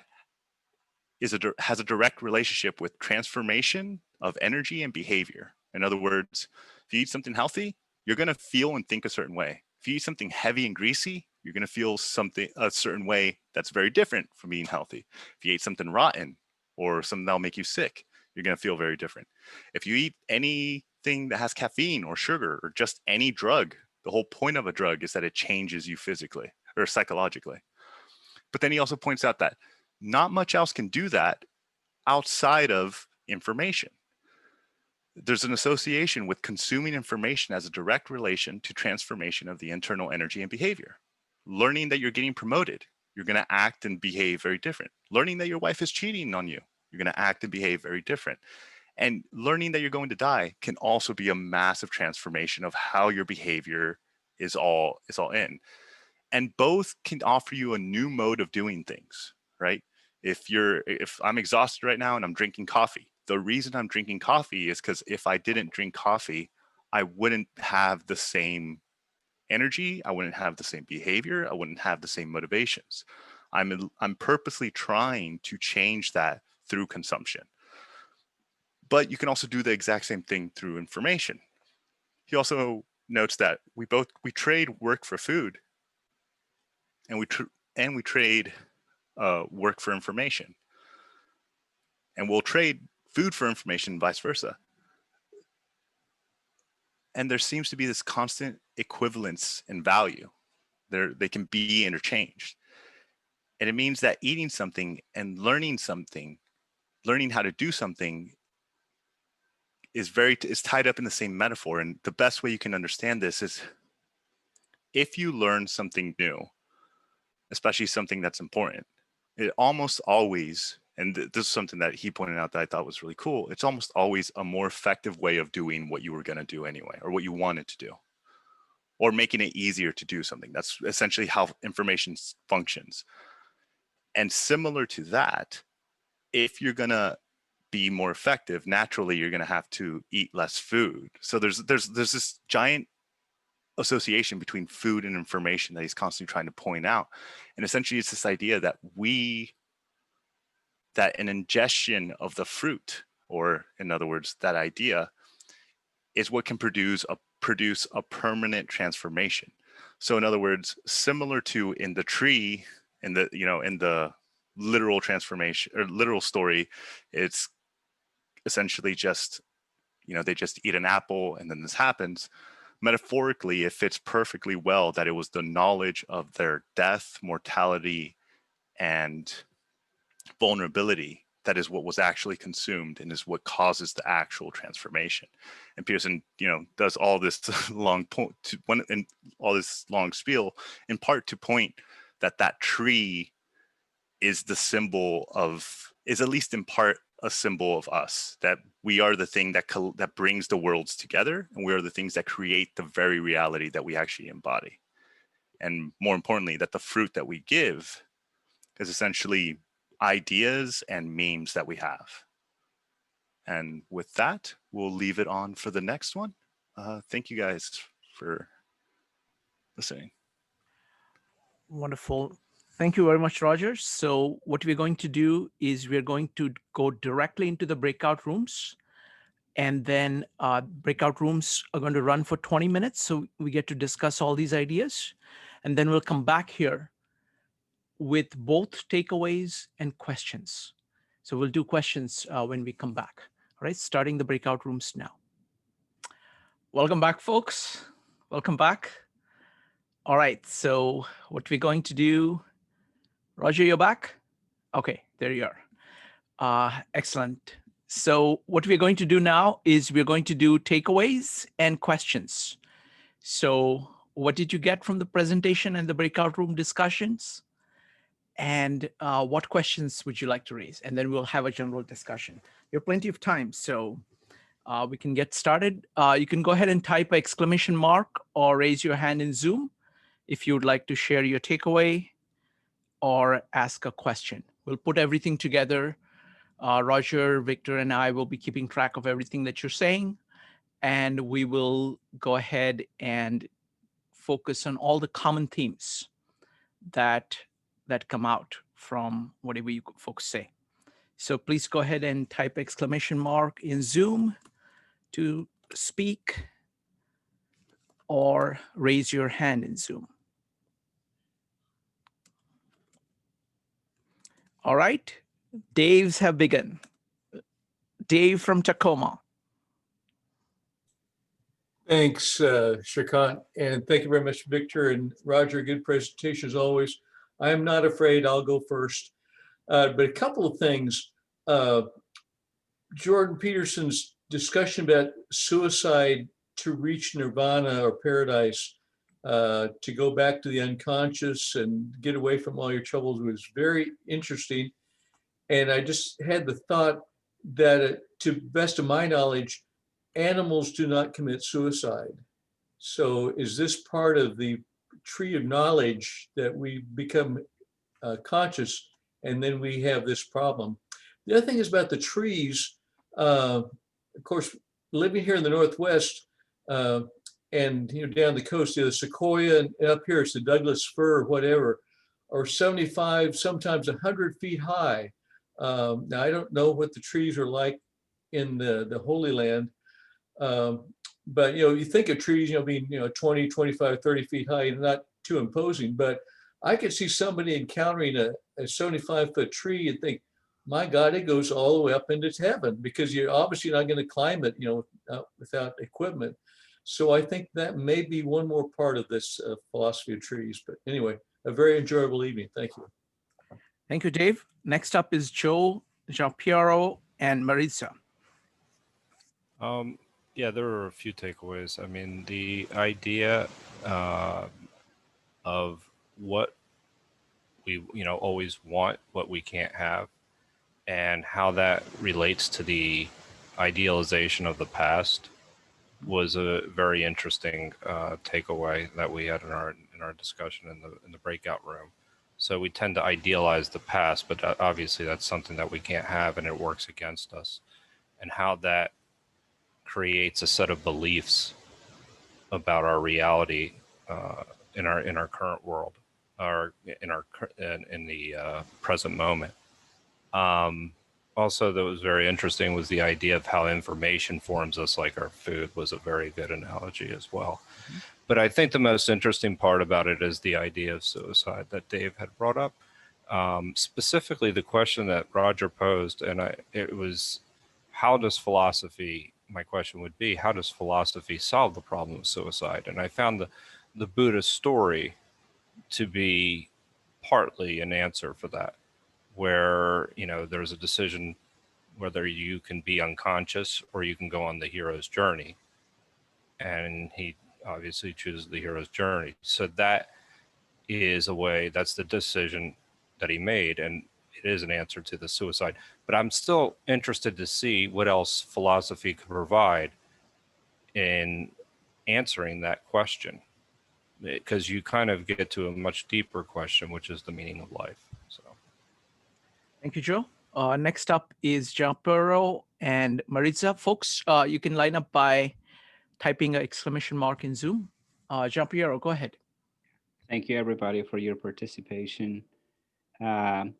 has a direct relationship with transformation of energy and behavior. In other words, if you eat something healthy, you're going to feel and think a certain way. If you eat something heavy and greasy, you're going to feel a certain way that's very different from eating healthy. If you eat something rotten or something that'll make you sick, you're going to feel very different. If you eat anything that has caffeine or sugar or just any drug, the whole point of a drug is that it changes you physically or psychologically. But then he also points out that not much else can do that outside of information. There's an association with consuming information as a direct relation to transformation of the internal energy and behavior. Learning that you're getting promoted, you're going to act and behave very different. Learning that your wife is cheating on you, you're going to act and behave very different. And learning that you're going to die can also be a massive transformation of how your behavior is all in. And both can offer you a new mode of doing things, right? If I'm exhausted right now and I'm drinking coffee, the reason I'm drinking coffee is because if I didn't drink coffee, I wouldn't have the same energy, I wouldn't have the same behavior, I wouldn't have the same motivations. I'm purposely trying to change that through consumption. But you can also do the exact same thing through information. He also notes that we trade work for food, and we trade work for information, and we'll trade food for information, vice versa. And there seems to be this constant equivalence in value. They can be interchanged. And it means that eating something and learning how to do something is tied up in the same metaphor. And the best way you can understand this is if you learn something new, especially something that's important, it almost always, and this is something that he pointed out that I thought was really cool, it's almost always a more effective way of doing what you were going to do anyway, or what you wanted to do, or making it easier to do something. That's essentially how information functions. And similar to that, if you're going to be more effective, naturally you're going to have to eat less food. So there's this giant association between food and information that he's constantly trying to point out. And essentially it's this idea that an ingestion of the fruit, or in other words, that idea, is what can produce a permanent transformation. So in other words, similar to in the tree, in the literal transformation or literal story, it's essentially just, they just eat an apple and then this happens. Metaphorically, it fits perfectly well that it was the knowledge of their death, mortality, and vulnerability that is what was actually consumed and is what causes the actual transformation. And Peterson, does all this long spiel in part to point that tree is at least in part a symbol of us, that we are the thing that brings the worlds together, and we are the things that create the very reality that we actually embody. And more importantly, that the fruit that we give is essentially ideas and memes that we have. And with that, we'll leave it on for the next one. Thank you guys for listening. Wonderful. Thank you very much, Roger. So what we're going to do is we're going to go directly into the breakout rooms, and then breakout rooms are going to run for 20 minutes. So we get to discuss all these ideas, and then we'll come back here with both takeaways and questions. So we'll do questions when we come back. All right, starting the breakout rooms now. Welcome back, folks. Welcome back. All right, so what we're going to do, Roger, you're back? Okay, there you are. Excellent. So what we're going to do now is we're going to do takeaways and questions. So what did you get from the presentation and the breakout room discussions? And what questions would you like to raise? And then we'll have a general discussion. We have plenty of time, so we can get started. You can go ahead and type exclamation mark or raise your hand in Zoom if you would like to share your takeaway or ask a question. We'll put everything together. Roger, Victor, and I will be keeping track of everything that you're saying, and we will go ahead and focus on all the common themes that come out from whatever you folks say. So please go ahead and type exclamation mark in Zoom to speak, or raise your hand in Zoom. All right, Dave's have begun. Dave from Tacoma. Thanks, Shrikant, and thank you very much, Victor and Roger. Good presentation as always. I am not afraid. I'll go first. But a couple of things. Jordan Peterson's discussion about suicide to reach nirvana or paradise, to go back to the unconscious and get away from all your troubles was very interesting. And I just had the thought that, to best of my knowledge, animals do not commit suicide. So is this part of the tree of knowledge that we become conscious, and then we have this problem? The other thing is about the trees. Of course, living here in the Northwest, and down the coast, the sequoia, and up here it's the Douglas fir or whatever, are 75, sometimes 100 feet high. Now I don't know what the trees are like in the Holy Land, but you think of trees being 20, 25, 30 feet high and not too imposing. But I could see somebody encountering a 75-foot tree and think, my God, it goes all the way up into heaven, because you're obviously not going to climb it, without equipment. So I think that may be one more part of this philosophy of trees. But anyway, a very enjoyable evening. Thank you. Thank you, Dave. Next up is Joe, Jean-Piero, and Maritza. Yeah, there are a few takeaways. I mean, the idea of what we, always want, what we can't have, and how that relates to the idealization of the past was a very interesting takeaway that we had in our discussion in the breakout room. So we tend to idealize the past, but obviously that's something that we can't have, and it works against us. And how that creates a set of beliefs about our reality in our current world, or in the present moment. Also, that was very interesting was the idea of how information forms us like our food was a very good analogy as well. Mm-hmm. But I think the most interesting part about it is the idea of suicide that Dave had brought up. Specifically, the question that Roger posed, and it was, how does philosophy, my question would be, how does philosophy solve the problem of suicide? And I found the Buddha story to be partly an answer for that, where, there's a decision whether you can be unconscious or you can go on the hero's journey. And he obviously chooses the hero's journey. So that is a way, that's the decision that he made. And it is an answer to the suicide. But I'm still interested to see what else philosophy could provide in answering that question, because you kind of get to a much deeper question, which is the meaning of life. So, thank you, Joe. Next up is Jean-Piero and Maritza. Folks, you can line up by typing an exclamation mark in Zoom. Jean-Piero, go ahead. Thank you, everybody, for your participation. My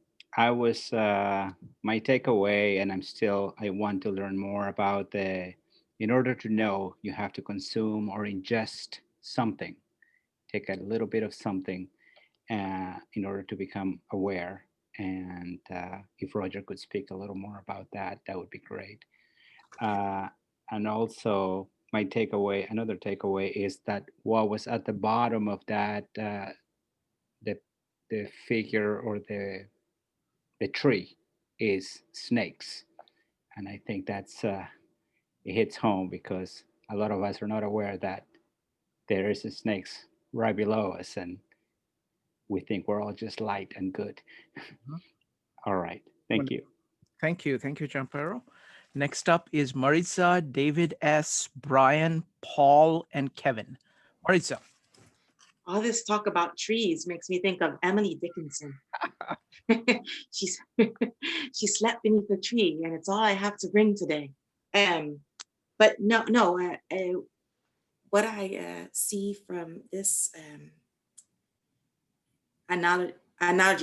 takeaway, and I want to learn more about in order to know, you have to consume or ingest something, take a little bit of something in order to become aware. And if Roger could speak a little more about that, that would be great. And also another takeaway is that what was at the bottom of that, the figure or the tree is snakes. And I think that's, it hits home, because a lot of us are not aware that there is snakes right below us, and we think we're all just light and good. Mm-hmm. All right. Thank you. Thank you. Thank you, Jean-Piero. Next up is Maritza, David S., Brian, Paul, and Kevin. Maritza. All this talk about trees makes me think of Emily Dickinson. She slept beneath a tree, and it's all I have to bring today. But no. what I see from this analogy,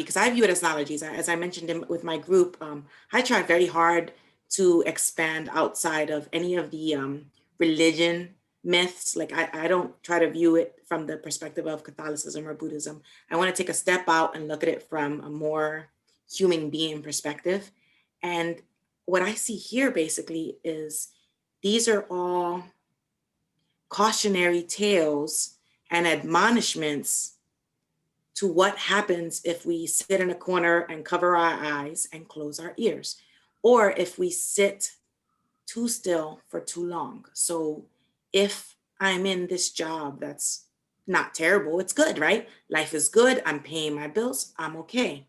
because I view it as analogies, as I mentioned with my group, I try very hard to expand outside of any of the religion myths. Like I don't try to view it from the perspective of Catholicism or Buddhism. I want to take a step out and look at it from a more human being perspective. And what I see here basically is these are all cautionary tales and admonishments to what happens if we sit in a corner and cover our eyes and close our ears, or if we sit too still for too long. So if I'm in this job that's not terrible, it's good, right? Life is good, I'm paying my bills, I'm okay.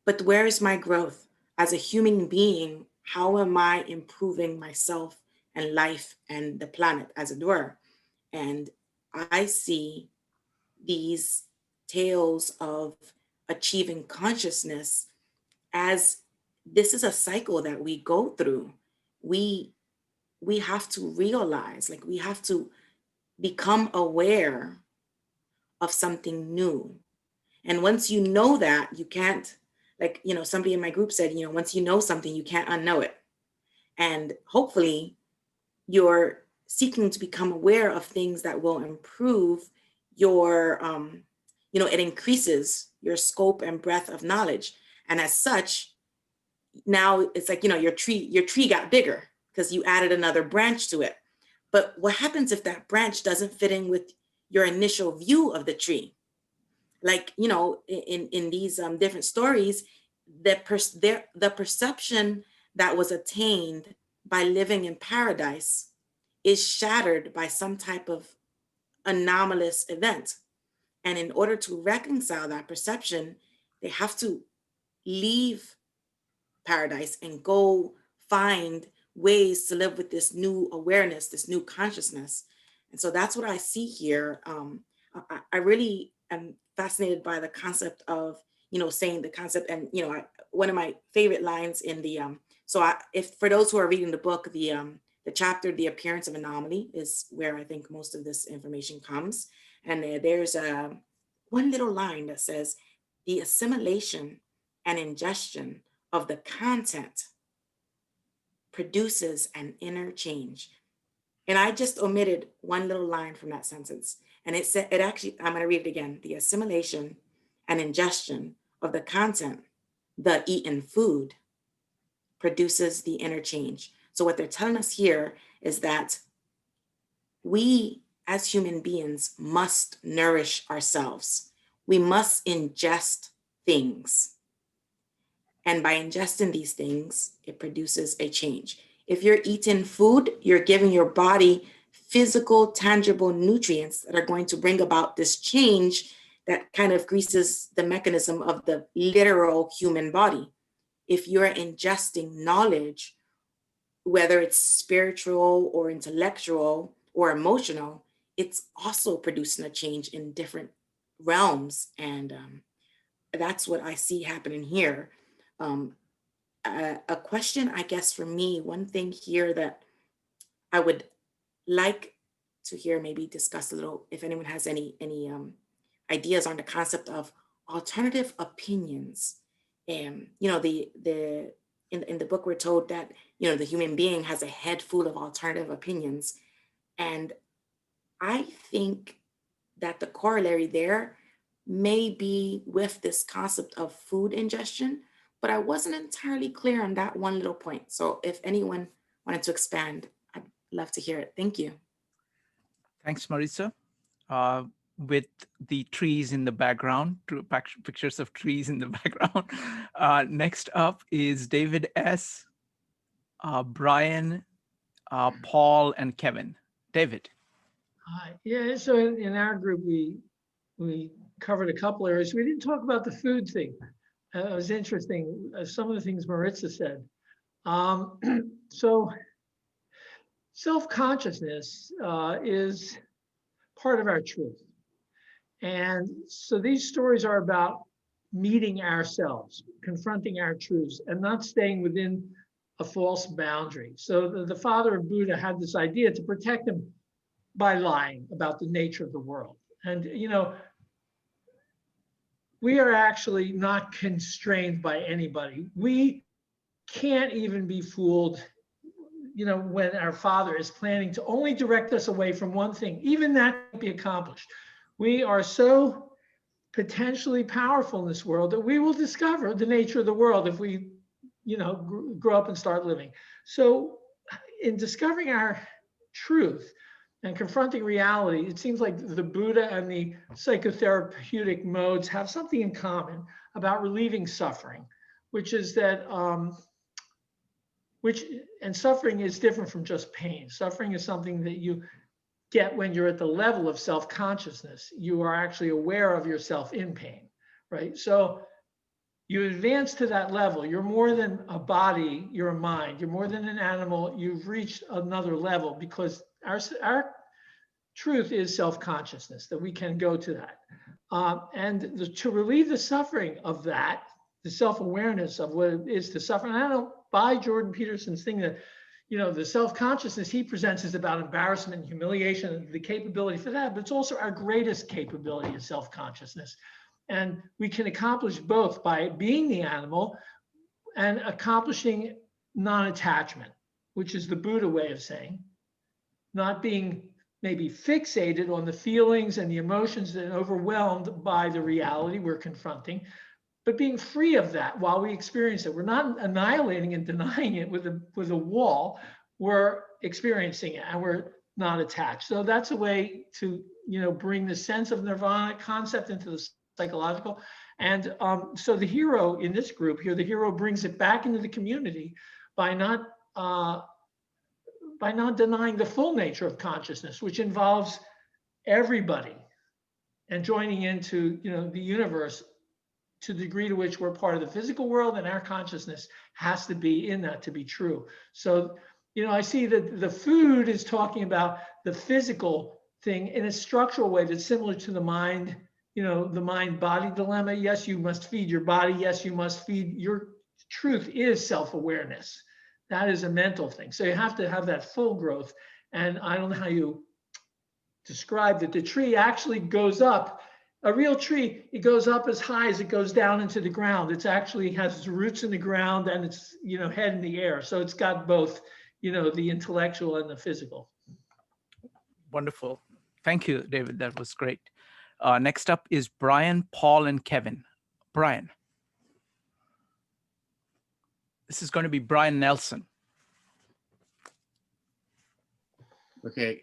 But where is my growth? As a human being, how am I improving myself and life and the planet, as it were? And I see these tales of achieving consciousness as this is a cycle that we go through. We have to realize, like we have to become aware of something new. And once you know that, you can't, like, somebody in my group said, once you know something, you can't unknow it. And hopefully you're seeking to become aware of things that will improve your, it increases your scope and breadth of knowledge. And as such, now it's like, your tree got bigger because you added another branch to it. But what happens if that branch doesn't fit in with your initial view of the tree? Like, in these different stories, the perception that was attained by living in paradise is shattered by some type of anomalous event. And in order to reconcile that perception, they have to leave paradise and go find ways to live with this new awareness, this new consciousness. And so that's what I see here. I really am fascinated by the concept of, saying the concept. And, one of my favorite lines in the, if for those who are reading the book, the chapter, The Appearance of Anomaly, is where I think most of this information comes. And there's one little line that says, the assimilation and ingestion of the content produces an inner change. And I just omitted one little line from that sentence. And it said, I'm going to read it again. The assimilation and ingestion of the content, the eaten food, produces the inner change. So what they're telling us here is that we as human beings must nourish ourselves. We must ingest things. And by ingesting these things, it produces a change. If you're eating food, you're giving your body physical, tangible nutrients that are going to bring about this change that kind of greases the mechanism of the literal human body. If you're ingesting knowledge, whether it's spiritual or intellectual or emotional, it's also producing a change in different realms. And that's what I see happening here. A question, I guess, for me, one thing here that I would like to hear maybe discuss a little, if anyone has any ideas on the concept of alternative opinions. And in the book, we're told that the human being has a head full of alternative opinions, and I think that the corollary there may be with this concept of food ingestion, but I wasn't entirely clear on that one little point. So if anyone wanted to expand, I'd love to hear it. Thank you. Thanks, Marisa. With the trees in the background, pictures of trees in the background. Next up is David S., Brian, Paul, and Kevin. David. Yeah, so in our group, we covered a couple areas. We didn't talk about the food thing. It was interesting, some of the things Maritza said. So self-consciousness is part of our truth. And so these stories are about meeting ourselves, confronting our truths, and not staying within a false boundary. So the father of Buddha had this idea to protect him by lying about the nature of the world. And, we are actually not constrained by anybody. We can't even be fooled, when our Father is planning to only direct us away from one thing. Even that can be accomplished. We are so potentially powerful in this world that we will discover the nature of the world if we, grow up and start living. So in discovering our truth and confronting reality, it seems like the Buddha and the psychotherapeutic modes have something in common about relieving suffering, which is that, and suffering is different from just pain. Suffering is something that you get when you're at the level of self-consciousness. You are actually aware of yourself in pain, right? So you advance to that level. You're more than a body, you're a mind. You're more than an animal. You've reached another level because our truth is self-consciousness, that we can go to that. To relieve the suffering of that, the self-awareness of what it is to suffer. And I don't buy Jordan Peterson's thing that, the self-consciousness he presents is about embarrassment and humiliation and the capability for that, but it's also our greatest capability is self-consciousness. And we can accomplish both by being the animal and accomplishing non-attachment, which is the Buddha way of saying, not being maybe fixated on the feelings and the emotions and overwhelmed by the reality we're confronting, but being free of that while we experience it. We're not annihilating and denying it with a wall. We're experiencing it and we're not attached. So that's a way to, bring the sense of nirvana concept into the psychological. And so the hero in this group here, the hero brings it back into the community by not denying the full nature of consciousness, which involves everybody and joining into, the universe to the degree to which we're part of the physical world, and our consciousness has to be in that to be true. So, I see that the food is talking about the physical thing in a structural way that's similar to the mind, the mind-body dilemma. Yes, you must feed your body. Yes, you must feed your truth is self-awareness. That is a mental thing. So you have to have that full growth. And I don't know how you describe that. The tree actually goes up. A real tree, it goes up as high as it goes down into the ground. It's actually has its roots in the ground and it's, head in the air. So it's got both, the intellectual and the physical. Wonderful. Thank you, David. That was great. Next up is Brian, Paul, and Kevin. Brian. This is going to be Brian Nelson. Okay.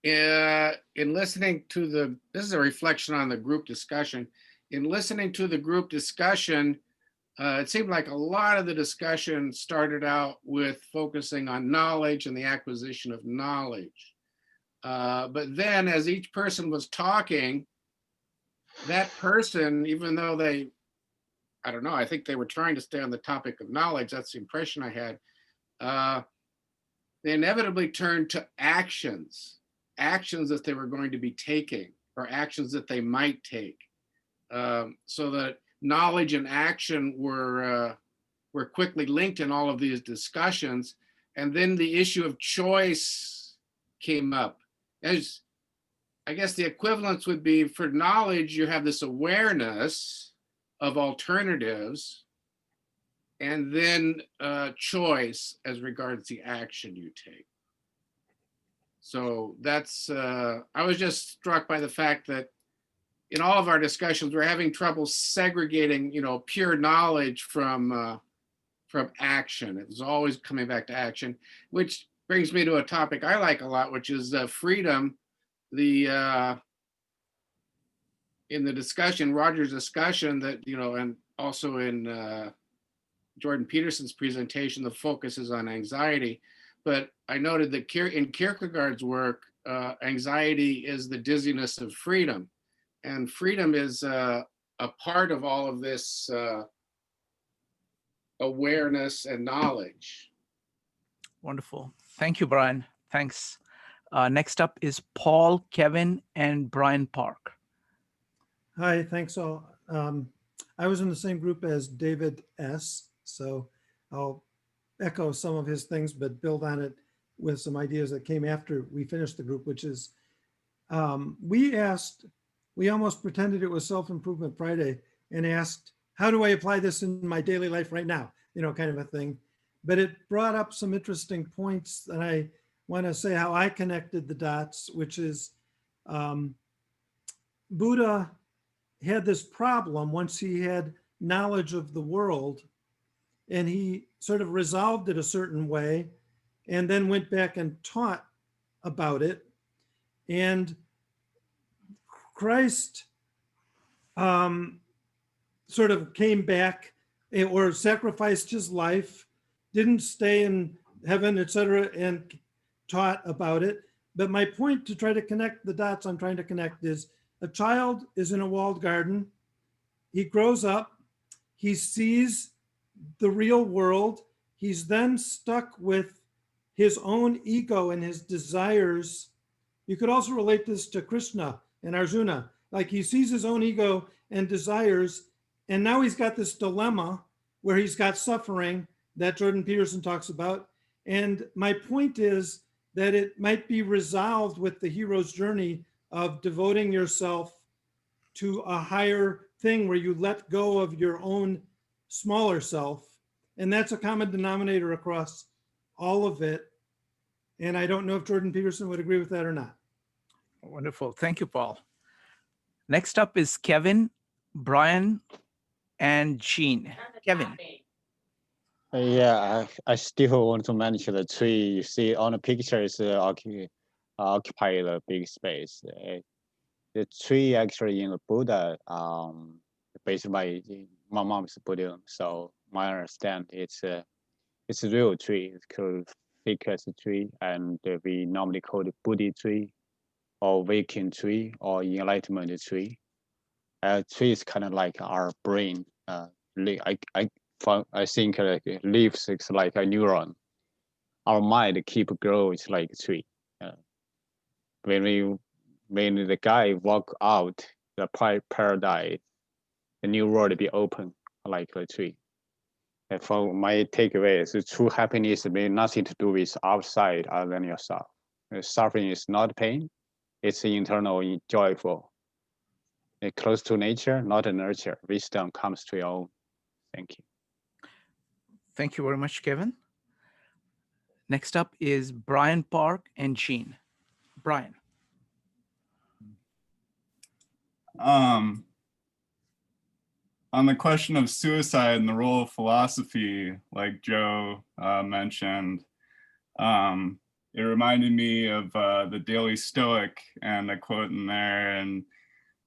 In listening to this is a reflection on the group discussion. In listening to the group discussion, it seemed like a lot of the discussion started out with focusing on knowledge and the acquisition of knowledge. But then as each person was talking, that person, even though I don't know, I think they were trying to stay on the topic of knowledge, that's the impression I had, they inevitably turned to actions that they were going to be taking or actions that they might take. So that knowledge and action were quickly linked in all of these discussions. And then the issue of choice came up. As I guess the equivalence would be for knowledge, you have this awareness of alternatives, and then choice as regards the action you take. So that's, I was just struck by the fact that in all of our discussions, we're having trouble segregating, pure knowledge from action. It was always coming back to action, which brings me to a topic I like a lot, which is freedom. In the discussion, Roger's discussion that, and also in Jordan Peterson's presentation, the focus is on anxiety. But I noted that in Kierkegaard's work, anxiety is the dizziness of freedom. And freedom is a part of all of this awareness and knowledge. Wonderful. Thank you, Brian. Thanks. Next up is Paul, Kevin, and Brian Park. Hi, thanks all. I was in the same group as David S., so I'll echo some of his things, but build on it with some ideas that came after we finished the group, which is we almost pretended it was Self-Improvement Friday and asked, how do I apply this in my daily life right now? You know, kind of a thing. But it brought up some interesting points, and I want to say how I connected the dots, which is Buddha had this problem once he had knowledge of the world, and he sort of resolved it a certain way and then went back and taught about it. And Christ sort of came back or sacrificed his life, didn't stay in heaven, etc., and taught about it. But my point to try to connect the dots I'm trying to connect is a child is in a walled garden. He grows up, he sees the real world. He's then stuck with his own ego and his desires. You could also relate this to Krishna and Arjuna. Like he sees his own ego and desires, and now he's got this dilemma where he's got suffering that Jordan Peterson talks about. And my point is that it might be resolved with the hero's journey of devoting yourself to a higher thing where you let go of your own smaller self. And that's a common denominator across all of it. And I don't know if Jordan Peterson would agree with that or not. Wonderful. Thank you, Paul. Next up is Kevin, Brian, and Jean. Kevin. Yeah, I still want to mention the tree. You see on the pictures occupy a big space. The tree actually in the Buddha, based by my mom's Buddhism. So my understand it's a real tree. It's called ficus tree, and we normally call it Buddha tree, or waking tree, or enlightenment tree. Tree is kind of like our brain. I think like leaves is like a neuron. Our mind keep growing like a tree. When the guy walk out the paradise, the new world be open like a tree. And for my takeaway is true happiness means nothing to do with outside other than yourself. Suffering is not pain, it's internal and joyful. Close to nature, not a nurture. Wisdom comes to your own. Thank you. Thank you very much, Kevin. Next up is Brian Park and Jean. Brian. On the question of suicide and the role of philosophy, like Joe mentioned, it reminded me of the Daily Stoic and a quote in there, and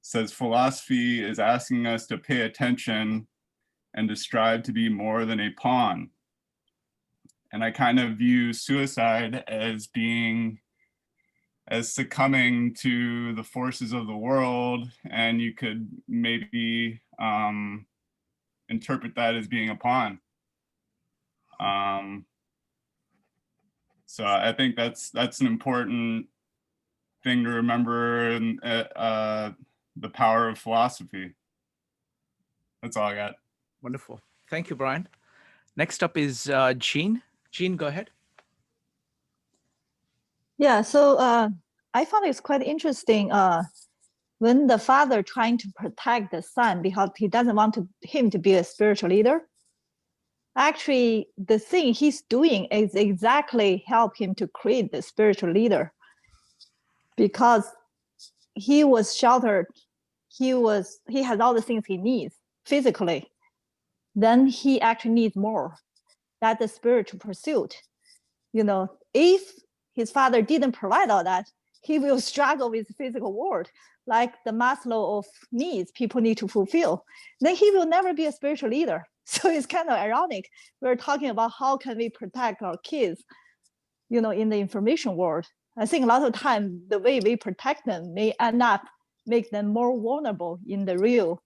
says philosophy is asking us to pay attention and to strive to be more than a pawn. And I kind of view suicide as succumbing to the forces of the world, and you could maybe interpret that as being a pawn. So I think that's an important thing to remember, and the power of philosophy. That's all I got. Wonderful. Thank you, Brian. Next up is Jean. Jean, go ahead. Yeah, so I found it's quite interesting when the father trying to protect the son because he doesn't want him to be a spiritual leader. Actually, the thing he's doing is exactly help him to create the spiritual leader, because he was sheltered. He has all the things he needs physically. Then he actually needs more. That's the spiritual pursuit. You know, if his father didn't provide all that, he will struggle with the physical world, like the Maslow of needs people need to fulfill. Then he will never be a spiritual leader. So it's kind of ironic. We're talking about how can we protect our kids, you know, in the information world. I think a lot of time the way we protect them may end up make them more vulnerable in the real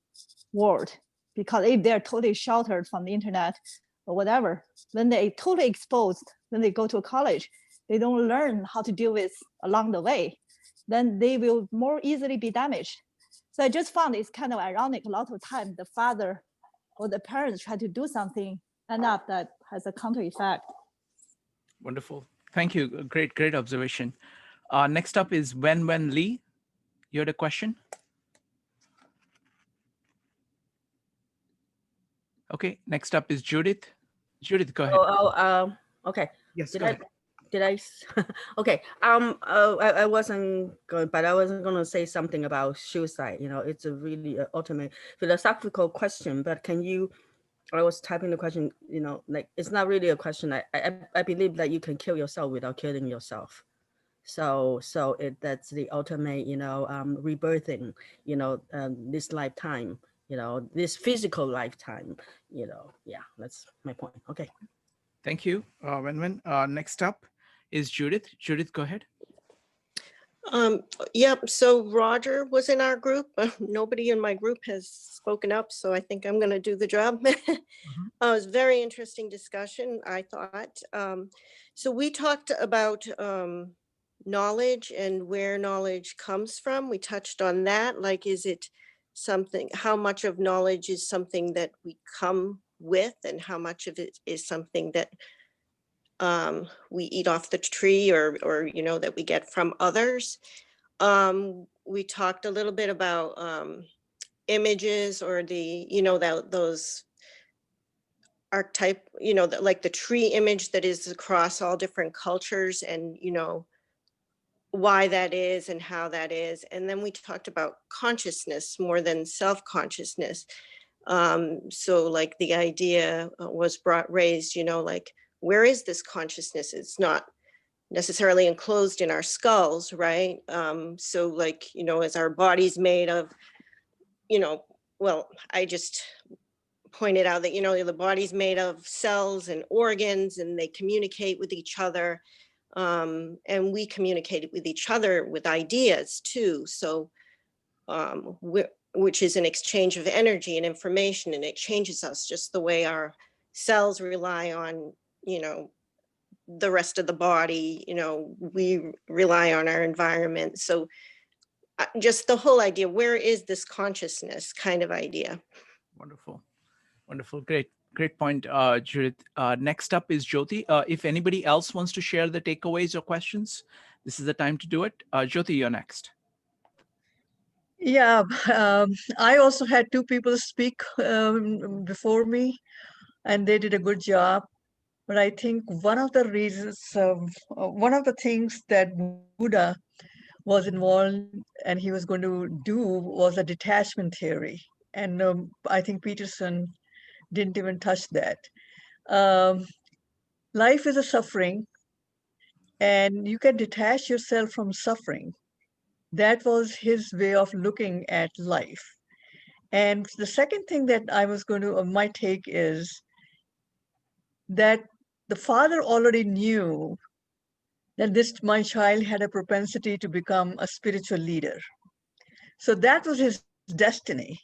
world, because if they're totally sheltered from the internet or whatever, when they totally exposed, when they go to college, they don't learn how to deal with along the way, then they will more easily be damaged. So I just found it's kind of ironic. A lot of time the father or the parents try to do something, end up that has a counter effect. Wonderful. Thank you. Great observation. Next up is Wen Lee. you had a question? Okay, next up is Judith. Judith, go ahead. Okay. Yes, Did go ahead. Okay. I wasn't going, but I was going to say something about suicide. You know, it's a really ultimate philosophical question, but I was typing the question, you know, like, it's not really a question. I believe that you can kill yourself without killing yourself. So that's the ultimate, you know, rebirthing, you know, this lifetime, you know, this physical lifetime, you know. Yeah, that's my point. Okay. Thank you, Wen. Next up is Judith. Judith, go ahead. Yep. So Roger was in our group. Nobody in my group has spoken up, so I think I'm going to do the job. It was a very interesting discussion, I thought. So we talked about knowledge and where knowledge comes from. We touched on that. Like, is it something, how much of knowledge is something that we come with, and how much of it is something that we eat off the tree, or you know, that we get from others. We talked a little bit about images, or the, you know, those archetype, you know, like the tree image that is across all different cultures, and you know, why that is and how that is. And then we talked about consciousness more than self-consciousness. So like the idea was raised, you know, like, where is this consciousness? It's not necessarily enclosed in our skulls, right? So like, you know, as our body's made of, you know, well, I just pointed out that, you know, the body's made of cells and organs, and they communicate with each other. And we communicate with each other with ideas too. So, which is an exchange of energy and information, and it changes us just the way our cells rely on, you know, the rest of the body, you know, we rely on our environment. So just the whole idea, where is this consciousness kind of idea? Wonderful. Wonderful. Great point, Judith. Next up is Jyoti. If anybody else wants to share the takeaways or questions, this is the time to do it. Jyoti, you're next. Yeah, I also had two people speak before me, and they did a good job. But I think one of the reasons, one of the things that Buddha was involved and he was going to do was a detachment theory. And I think Peterson didn't even touch that. Life is a suffering, and you can detach yourself from suffering. That was his way of looking at life. And the second thing that I was going to, my take is that the father already knew that my child had a propensity to become a spiritual leader. So that was his destiny.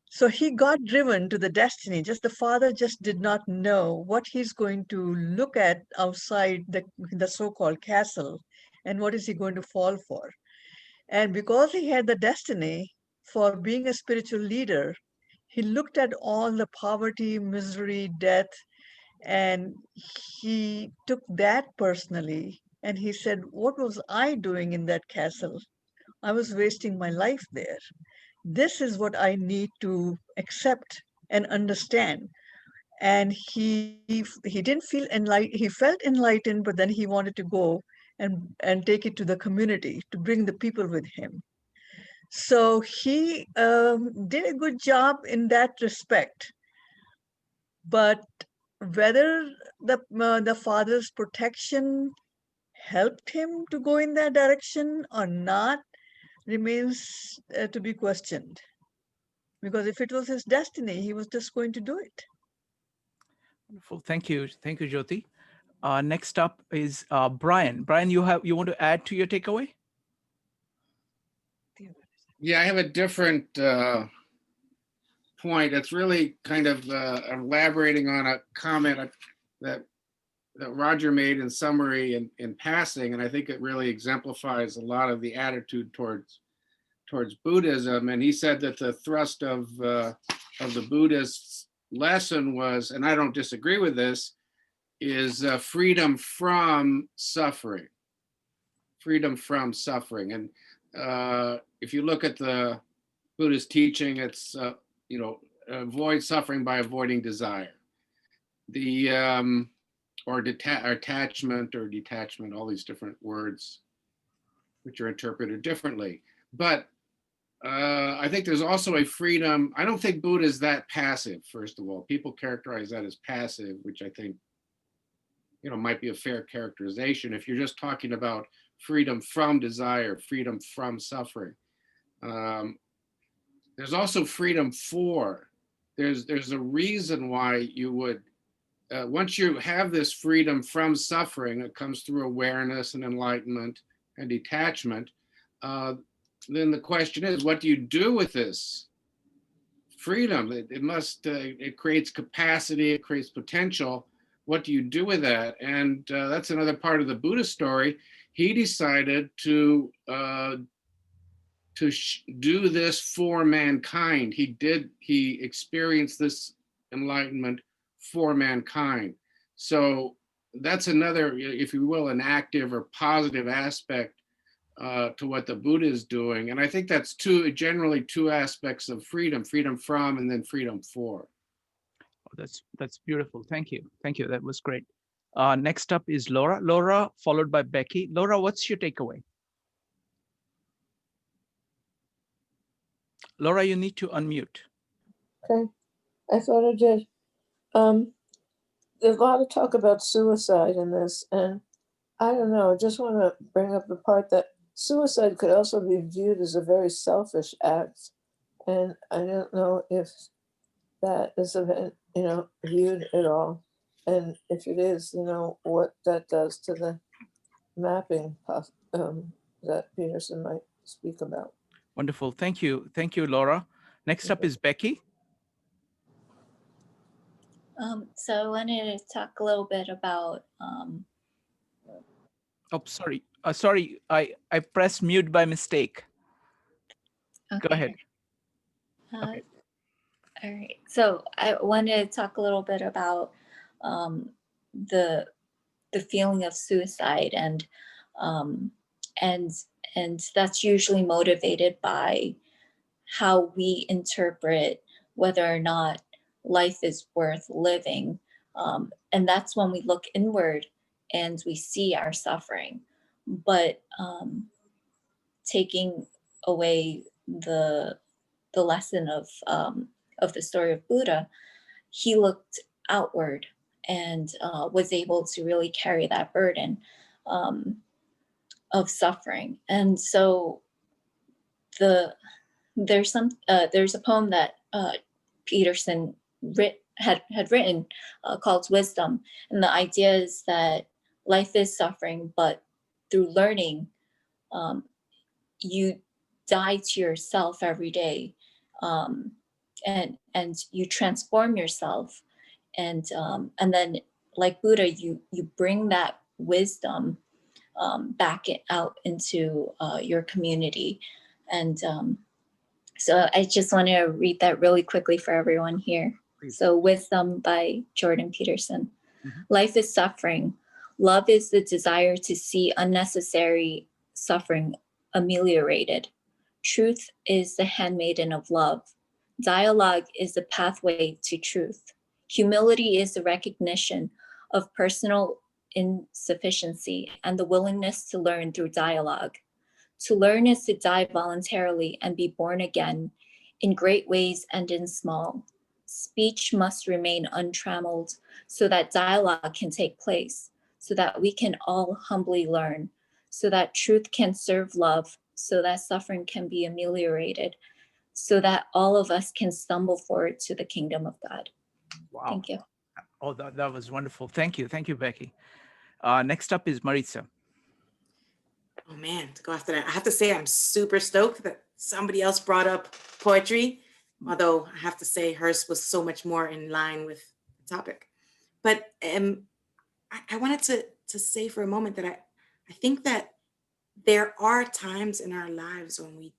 So he got driven to the destiny. Just the father just did not know what he's going to look at outside the so-called castle, and what is he going to fall for. And because he had the destiny for being a spiritual leader, he looked at all the poverty, misery, death, and he took that personally. And he said, what was I doing in that castle? I was wasting my life there. This is what I need to accept and understand. And he didn't feel enlightened. He felt enlightened, but then he wanted to go and take it to the community, to bring the people with him. So he did a good job in that respect. But whether the father's protection helped him to go in that direction or not remains to be questioned. Because if it was his destiny, he was just going to do it. Wonderful. Thank you, Jyoti. Next up is Brian. Brian, you want to add to your takeaway? Yeah, I have a different point. It's really kind of elaborating on a comment that Roger made in summary in passing, and I think it really exemplifies a lot of the attitude towards Buddhism. And he said that the thrust of the Buddhist lesson was, and I don't disagree with this, is freedom from suffering. Freedom from suffering. And if you look at the Buddha's teaching, it's, avoid suffering by avoiding desire. Or attachment or detachment, all these different words, which are interpreted differently. But I think there's also a freedom. I don't think Buddha is that passive, first of all. People characterize that as passive, which I think, might be a fair characterization if you're just talking about freedom from desire, freedom from suffering. There's also freedom for. There's a reason why you would, once you have this freedom from suffering, it comes through awareness and enlightenment and detachment. Then the question is, what do you do with this freedom? It creates capacity, it creates potential. What do you do with that? And that's another part of the Buddha story. He decided to do this for mankind. He experienced this enlightenment for mankind. So that's another, if you will, an active or positive aspect to what the Buddha is doing. And I think that's generally two aspects of freedom from and then freedom for. Oh, that's beautiful. Thank you. Thank you. That was great. Next up is Laura. Laura, followed by Becky. Laura, what's your takeaway? Laura, you need to unmute. Okay, I thought I did. There's a lot of talk about suicide in this, and I don't know, I just want to bring up the part that suicide could also be viewed as a very selfish act. And I don't know if that is, viewed at all. And if it is, what that does to the mapping that Peterson might speak about. Wonderful. Thank you. Thank you, Laura. Next up is Becky. So I wanted to talk a little bit about Oh, sorry. Sorry, I pressed mute by mistake. okay. Go ahead. Okay. All right. So I wanted to talk a little bit about the feeling of suicide, and that's usually motivated by how we interpret whether or not life is worth living. And that's when we look inward and we see our suffering. But taking away the lesson of the story of Buddha, he looked outward and was able to really carry that burden of suffering. And so there's a poem that Peterson had written called Wisdom. And the idea is that life is suffering, but through learning, you die to yourself every day, and you transform yourself, and then, like Buddha, you bring that wisdom back out into your community. And so I just want to read that really quickly for everyone here. Please. So Wisdom by Jordan Peterson. Mm-hmm. Life is suffering. Love is the desire to see unnecessary suffering ameliorated. Truth is the handmaiden of love. Dialogue is the pathway to truth. Humility is the recognition of personal insufficiency and the willingness to learn through dialogue. To learn is to die voluntarily and be born again in great ways and in small. Speech must remain untrammeled so that dialogue can take place, so that we can all humbly learn, so that truth can serve love, so that suffering can be ameliorated, so that all of us can stumble forward to the kingdom of God. Wow. Thank you. Oh, that was wonderful. Thank you. Thank you, Becky. Next up is Maritza. Oh man, to go after that. I have to say I'm super stoked that somebody else brought up poetry, although I have to say hers was so much more in line with the topic. But I wanted to say for a moment that I think that there are times in our lives when we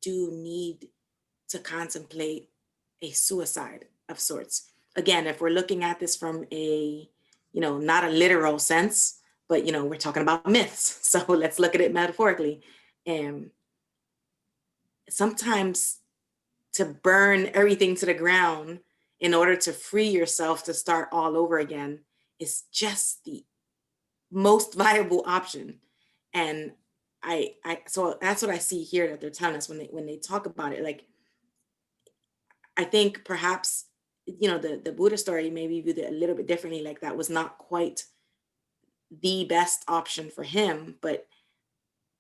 do need to contemplate a suicide of sorts. Again, if we're looking at this from a, not a literal sense, but we're talking about myths. So let's look at it metaphorically. sometimes to burn everything to the ground in order to free yourself to start all over again is just the most viable option. And so that's what I see here that they're telling us when they talk about it. Like, I think perhaps, you know, the Buddha story maybe viewed it a little bit differently. Like that was not quite the best option for him, but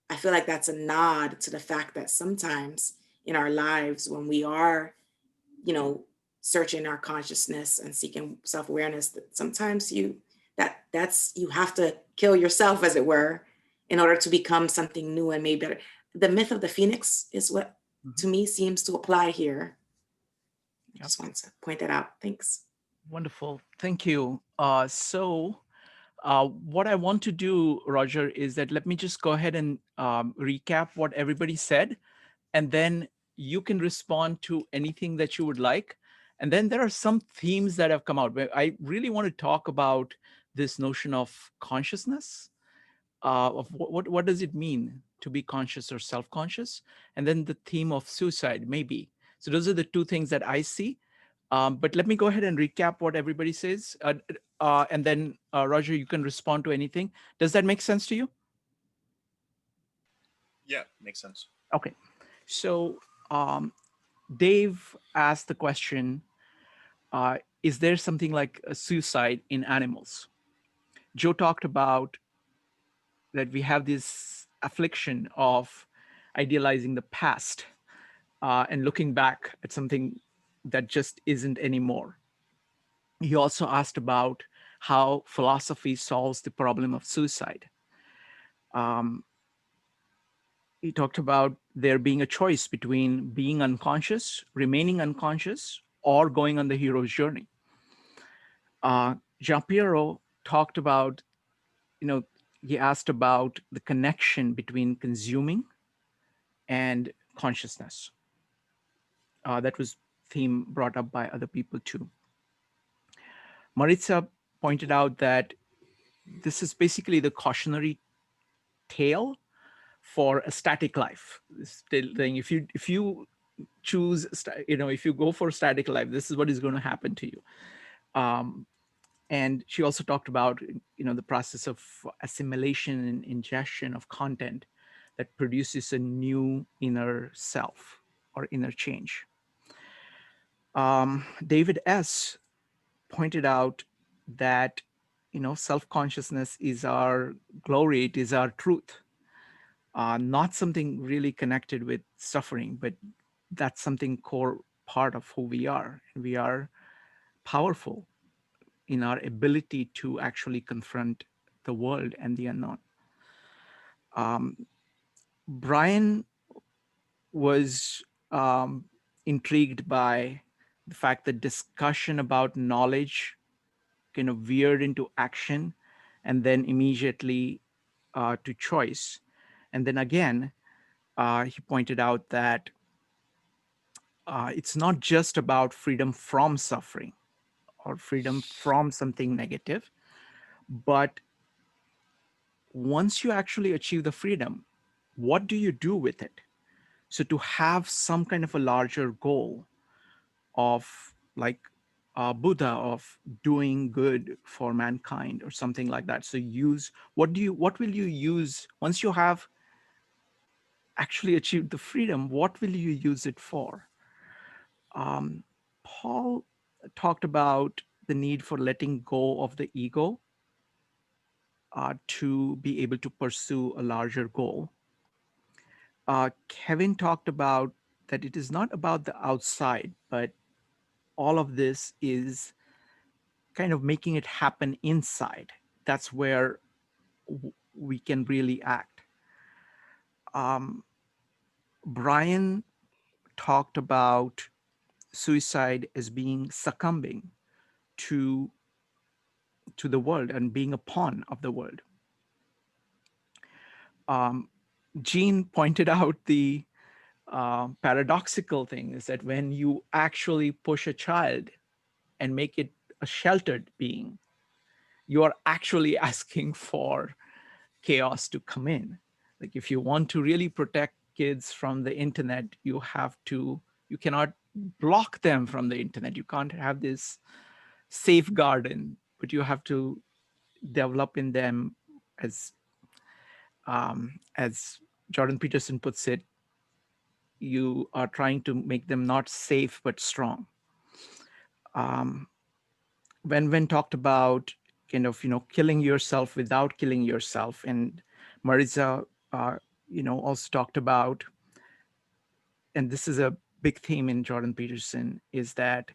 I feel like that's a nod to the fact that sometimes in our lives, when we are, you know, searching our consciousness and seeking self-awareness, that sometimes you have to kill yourself, as it were, in order to become something new and made better. The myth of the phoenix is what to me seems to apply here. I just wanted to point that out. Thanks. Wonderful. Thank you. What I want to do, Roger, is that let me just go ahead and recap what everybody said, and then you can respond to anything that you would like. And then there are some themes that have come out. I really want to talk about this notion of consciousness, of what does it mean to be conscious or self-conscious, and then the theme of suicide, maybe. So those are the two things that I see. But let me go ahead and recap what everybody says. And then, Roger, you can respond to anything. Does that make sense to you? Yeah, makes sense. Okay. So Dave asked the question, is there something like a suicide in animals? Joe talked about that we have this affliction of idealizing the past and looking back at something that just isn't anymore. He also asked about how philosophy solves the problem of suicide. He talked about there being a choice between being unconscious, remaining unconscious, or going on the hero's journey. Jean-Pierre talked about, he asked about the connection between consuming and consciousness. That was theme brought up by other people too. Maritza pointed out that this is basically the cautionary tale for a static life. Thing, if you choose, if you go for static life, this is what is going to happen to you. And she also talked about, the process of assimilation and ingestion of content that produces a new inner self or inner change. David S. pointed out that, self-consciousness is our glory, it is our truth, not something really connected with suffering, but that's something core part of who we are. And we are powerful in our ability to actually confront the world and the unknown. Brian was intrigued by the fact that discussion about knowledge kind of veered into action and then immediately to choice. And then again, he pointed out that it's not just about freedom from suffering or freedom from something negative, but once you actually achieve the freedom, what do you do with it? So to have some kind of a larger goal of like Buddha, of doing good for mankind or something like that. So what will you use once you have actually achieved the freedom? What will you use it for? Paul talked about the need for letting go of the ego to be able to pursue a larger goal. Kevin talked about that it is not about the outside, but all of this is kind of making it happen inside. That's where we can really act. Brian talked about suicide as being succumbing to the world and being a pawn of the world. Jean pointed out the paradoxical thing is that when you actually push a child and make it a sheltered being, you are actually asking for chaos to come in. Like if you want to really protect kids from the internet, you cannot block them from the internet. You can't have this safeguard, but you have to develop in them, as Jordan Peterson puts it, you are trying to make them not safe but strong. When talked about kind of killing yourself without killing yourself, and Marisa also talked about, and this is a big theme in Jordan Peterson, is that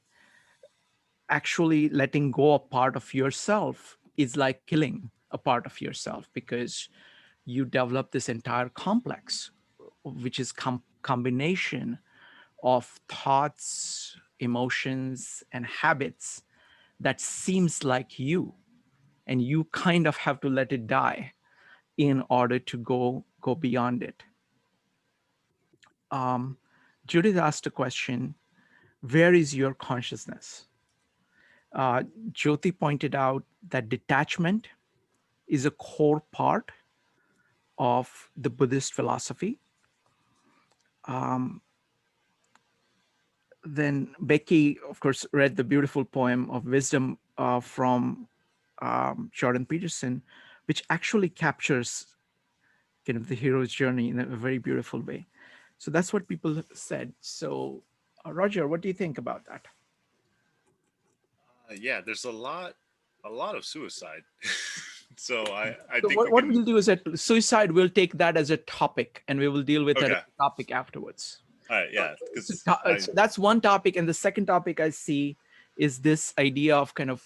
actually letting go a part of yourself is like killing a part of yourself, because you develop this entire complex, which is combination of thoughts, emotions, and habits that seems like you, and you kind of have to let it die in order to go beyond it. Judith asked a question, where is your consciousness? Jyoti pointed out that detachment is a core part of the Buddhist philosophy. Then Becky, of course, read the beautiful poem of wisdom from Jordan Peterson, which actually captures kind of the hero's journey in a very beautiful way. So that's what people said. So Roger, what do you think about that? Yeah, there's a lot of suicide. So I so think what we'll do is that suicide, we'll take that as a topic, and we will deal with that topic afterwards. All right, yeah. So that's one topic. And the second topic I see is this idea of kind of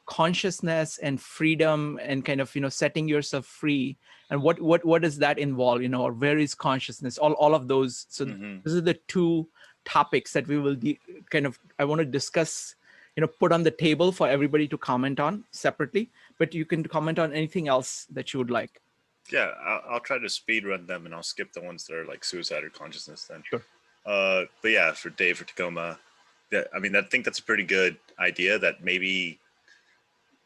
consciousness and freedom, and kind of setting yourself free, and what does that involve, or where is consciousness, all of those. So these are the two topics that we will I want to discuss, put on the table for everybody to comment on separately, but you can comment on anything else that you would like. Yeah, I'll try to speed run them, and I'll skip the ones that are like suicide or consciousness then. Sure. But yeah, for Dave or Tacoma, I think that's a pretty good idea, that maybe,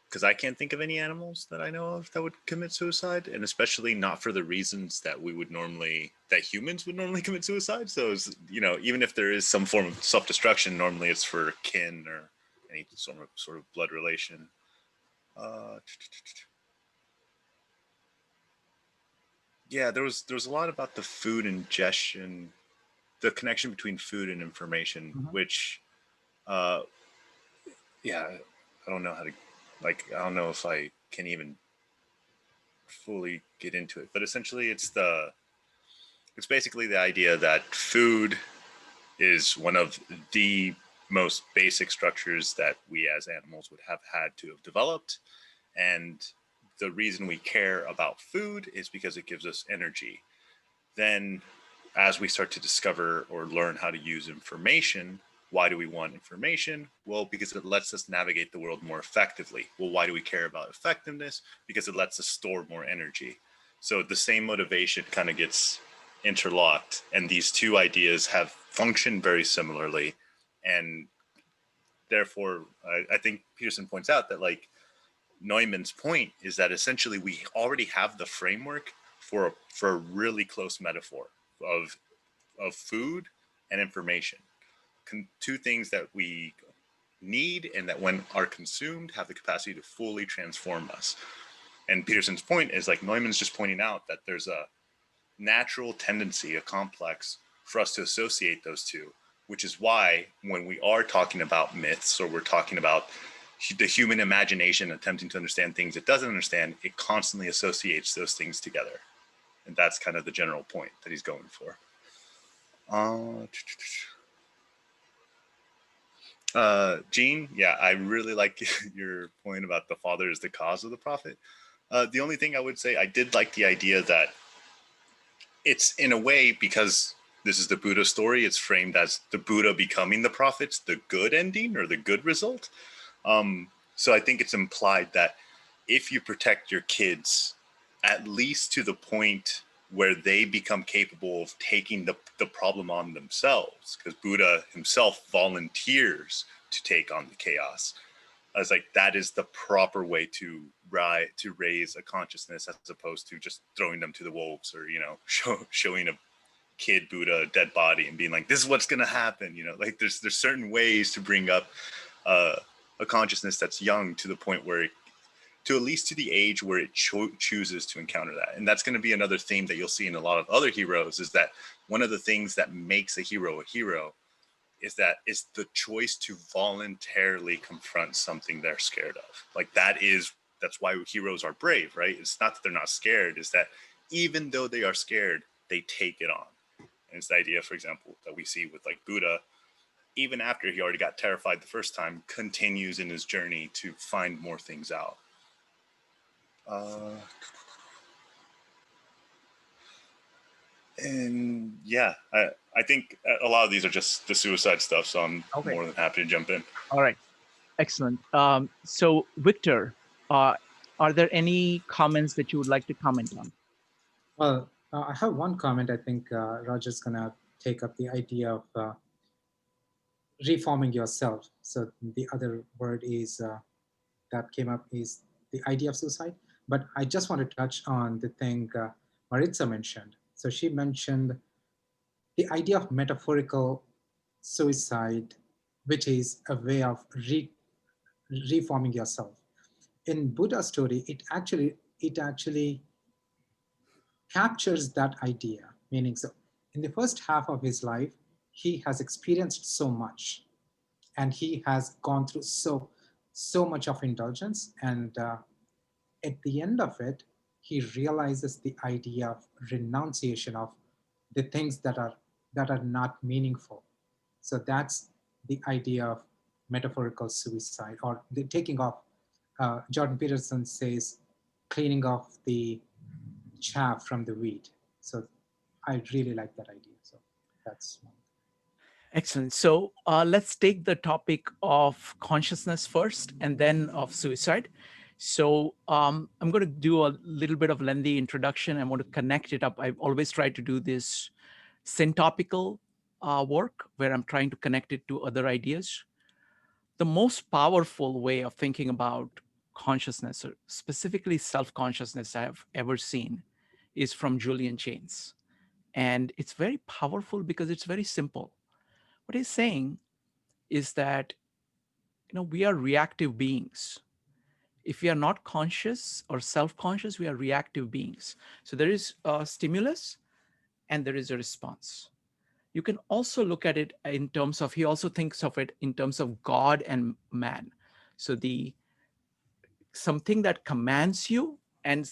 because I can't think of any animals that I know of that would commit suicide, and especially not for the reasons that humans would normally commit suicide. So, even if there is some form of self-destruction, normally it's for kin or any sort of blood relation. Yeah, there was a lot about the food ingestion, the connection between food and information, which, I don't know how to, I don't know if I can even fully get into it, but essentially it's basically the idea that food is one of the most basic structures that we as animals would have had to have developed. And the reason we care about food is because it gives us energy. Then as we start to discover or learn how to use information, why do we want information? Well, because it lets us navigate the world more effectively. Well, why do we care about effectiveness? Because it lets us store more energy. So the same motivation kind of gets interlocked, and these two ideas have functioned very similarly. And therefore, I think Peterson points out that Neumann's point is that essentially we already have the framework for a really close metaphor of food and information. Two things that we need, and that when are consumed have the capacity to fully transform us. And Peterson's point is Neumann's just pointing out that there's a natural tendency, a complex, for us to associate those two, which is why when we are talking about myths, or we're talking about the human imagination attempting to understand things it doesn't understand, it constantly associates those things together. And that's kind of the general point that he's going for. Gene, yeah, I really like your point about the father is the cause of the prophet. The only thing I would say, I did like the idea that it's, in a way, because this is the Buddha story, it's framed as the Buddha becoming the prophet's the good ending, or the good result. So I think it's implied that if you protect your kids, at least to the point where they become capable of taking the problem on themselves, because Buddha himself volunteers to take on the chaos. I was like, that is the proper way to raise a consciousness, as opposed to just throwing them to the wolves, or showing a kid Buddha, dead body, and being like, this is what's going to happen. You know, like there's certain ways to bring up a consciousness that's young to the point where to at least to the age where it chooses to encounter that. And that's going to be another theme that you'll see in a lot of other heroes, is that one of the things that makes a hero is that it's the choice to voluntarily confront something they're scared of. Like that's why heroes are brave, right? It's not that they're not scared, it's that even though they are scared, they take it on. And it's the idea, for example, that we see with like Buddha, even after he already got terrified the first time, continues in his journey to find more things out. And yeah, I think a lot of these are just the suicide stuff, so I'm more than happy to jump in. All right, excellent. So Victor, are there any comments that you would like to comment on? Well, I have one comment. I think Roger's gonna take up the idea of reforming yourself. So the other word is that came up is the idea of suicide. But I just want to touch on the thing Maritza mentioned. So she mentioned the idea of metaphorical suicide, which is a way of reforming yourself. In Buddha's story, it actually captures that idea. Meaning, so in the first half of his life, he has experienced so much, and he has gone through so much of indulgence, and at the end of it, he realizes the idea of renunciation of the things that are not meaningful. So that's the idea of metaphorical suicide, or the taking off. Jordan Peterson says, cleaning off the chaff from the wheat. So I really like that idea. So that's one. Excellent. So let's take the topic of consciousness first, and then of suicide. So I'm going to do a little bit of lengthy introduction. I want to connect it up. I've always tried to do this syntopical work, where I'm trying to connect it to other ideas. The most powerful way of thinking about consciousness, or specifically self-consciousness, I have ever seen is from Julian Jaynes. And it's very powerful because it's very simple. What he's saying is that, we are reactive beings. If we are not conscious or self-conscious, we are reactive beings. So there is a stimulus and there is a response. You can also look at it in terms of, he also thinks of it in terms of God and man. So something that commands you, and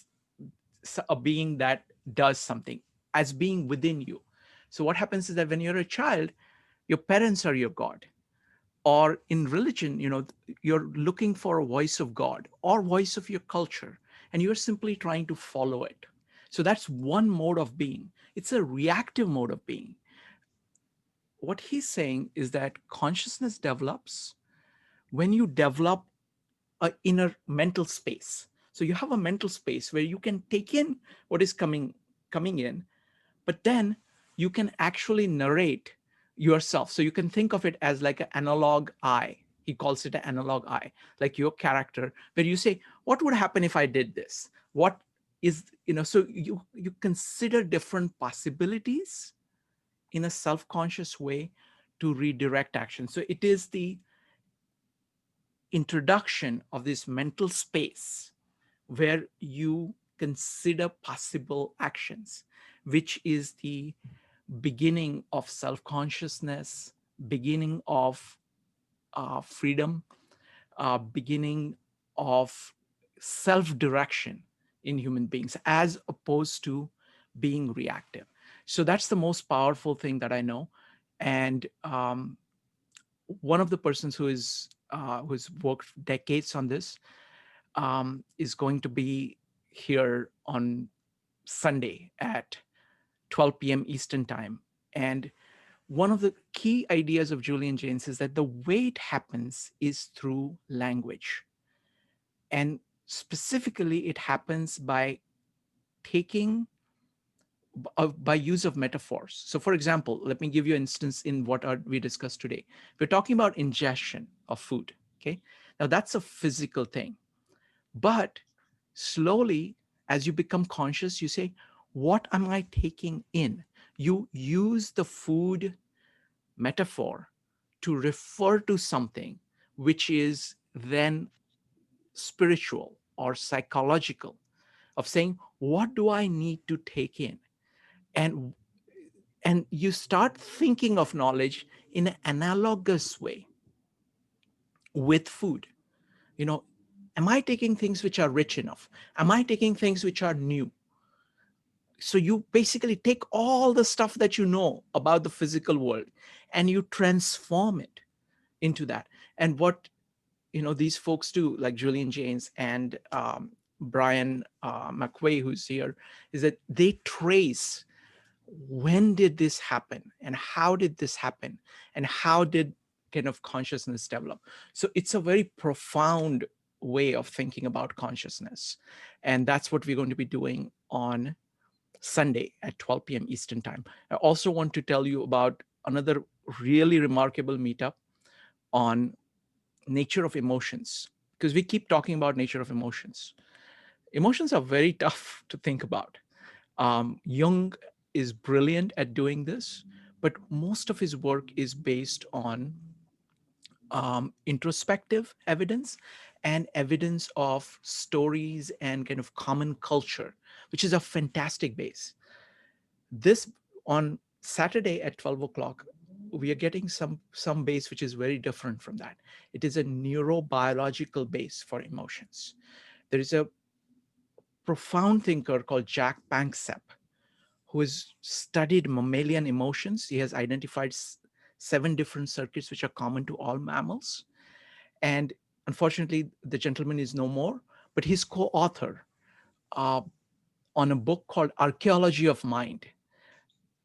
a being that does something as being within you. So what happens is that when you're a child, your parents are your God. Or in religion, you're looking for a voice of God or voice of your culture, and you're simply trying to follow it. So that's one mode of being. It's a reactive mode of being. What he's saying is that consciousness develops when you develop an inner mental space. So you have a mental space where you can take in what is coming in, but then you can actually narrate yourself. So you can think of it as like an analog eye. He calls it an analog eye, like your character, where you say, what would happen if I did this? What is, so you consider different possibilities in a self-conscious way to redirect action. So it is the introduction of this mental space where you consider possible actions, which is the beginning of self-consciousness, beginning of freedom, beginning of self-direction in human beings, as opposed to being reactive. So that's the most powerful thing that I know. And one of the persons who's worked decades on this is going to be here on Sunday at 12 p.m. Eastern time. And one of the key ideas of Julian Jaynes is that the way it happens is through language. And specifically, it happens by by use of metaphors. So for example, let me give you an instance in what we discussed today. We're talking about ingestion of food, okay? Now that's a physical thing. But slowly, as you become conscious, you say, what am I taking in? You use the food metaphor to refer to something which is then spiritual or psychological, of saying, what do I need to take in? And you start thinking of knowledge in an analogous way with food. You know, am I taking things which are rich enough? Am I taking things which are new? So you basically take all the stuff that you know about the physical world and you transform it into that. And what, you know, these folks do, like Julian Jaynes and Brian McWay, who's here, is that they trace, when did this happen and how did this happen and how did kind of consciousness develop? So it's a very profound way of thinking about consciousness. And that's what we're going to be doing on Sunday at 12 p.m. Eastern time. I also want to tell you about another really remarkable meetup on nature of emotions, because we keep talking about nature of emotions. Emotions are very tough to think about. Jung is brilliant at doing this, but most of his work is based on introspective evidence and evidence of stories and kind of common culture, which is a fantastic base. This, on Saturday at 12 o'clock, we are getting some base which is very different from that. It is a neurobiological base for emotions. There is a profound thinker called Jack Panksepp, who has studied mammalian emotions. He has identified 7 different circuits which are common to all mammals. And unfortunately, the gentleman is no more, but his co-author on a book called Archaeology of Mind,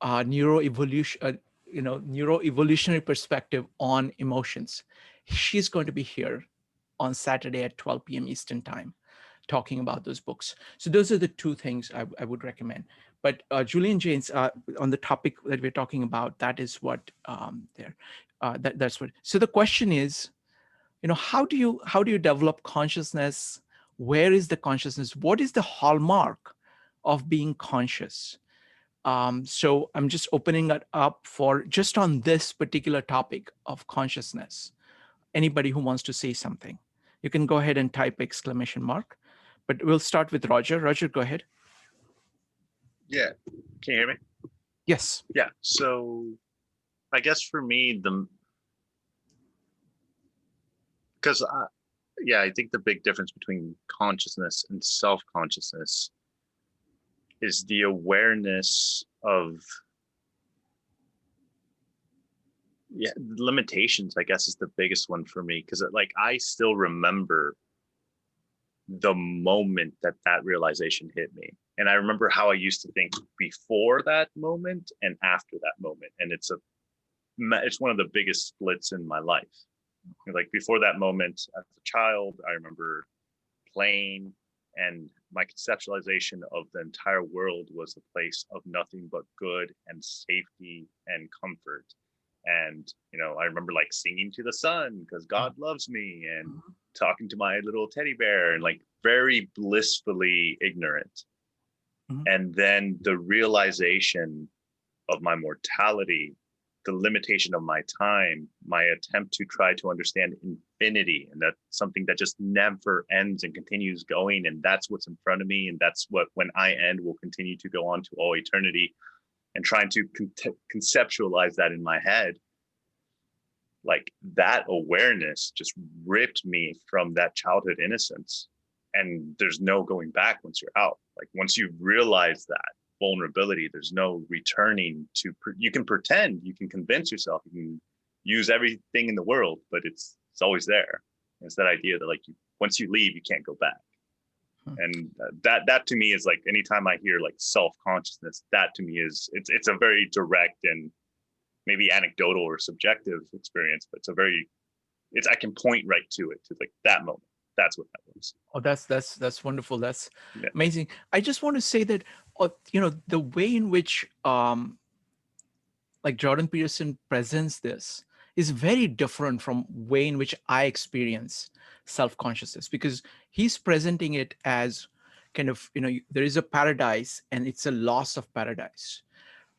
neuroevolutionary perspective on emotions. She's going to be here on Saturday at 12 p.m. Eastern time, talking about those books. So those are the 2 things I would recommend. But Julian Jaynes, on the topic that we're talking about, that is what that's what. So the question is, you know, how do you develop consciousness? Where is the consciousness? What is the hallmark of being conscious? So I'm just opening it up for just on this particular topic of consciousness. Anybody who wants to say something, you can go ahead and type ! But we'll start with Roger. Roger, go ahead. Yeah. Can you hear me? Yes. Yeah. So I guess for me, I think the big difference between consciousness and self-consciousness is the awareness of limitations, I guess, is the biggest one for me, because like I still remember the moment that realization hit me, and I remember how I used to think before that moment and after that moment, and it's one of the biggest splits in my life. Like before that moment, as a child, I remember playing, and my conceptualization of the entire world was a place of nothing but good and safety and comfort. And, you know, I remember like singing to the sun because God loves me, and talking to my little teddy bear, and like very blissfully ignorant. And then the realization of my mortality, the limitation of my time, my attempt to try to understand infinity, and that's something that just never ends and continues going. And that's what's in front of me. And that's what, when I end, will continue to go on to all eternity. And trying to conceptualize that in my head, like that awareness just ripped me from that childhood innocence. And there's no going back once you're out. Like once you realize that vulnerability, there's no returning to. You can pretend, you can convince yourself, you can use everything in the world, but it's always there. And it's that idea that like once you leave, you can't go back. And that to me is like, anytime I hear like self-consciousness, that to me is it's a very direct and maybe anecdotal or subjective experience, but I can point right to it, to like that moment. That's what that was. Oh, that's wonderful. That's amazing. I just want to say that, you know, the way in which like Jordan Peterson presents this is very different from way in which I experience self-consciousness, because he's presenting it as kind of, there is a paradise and it's a loss of paradise.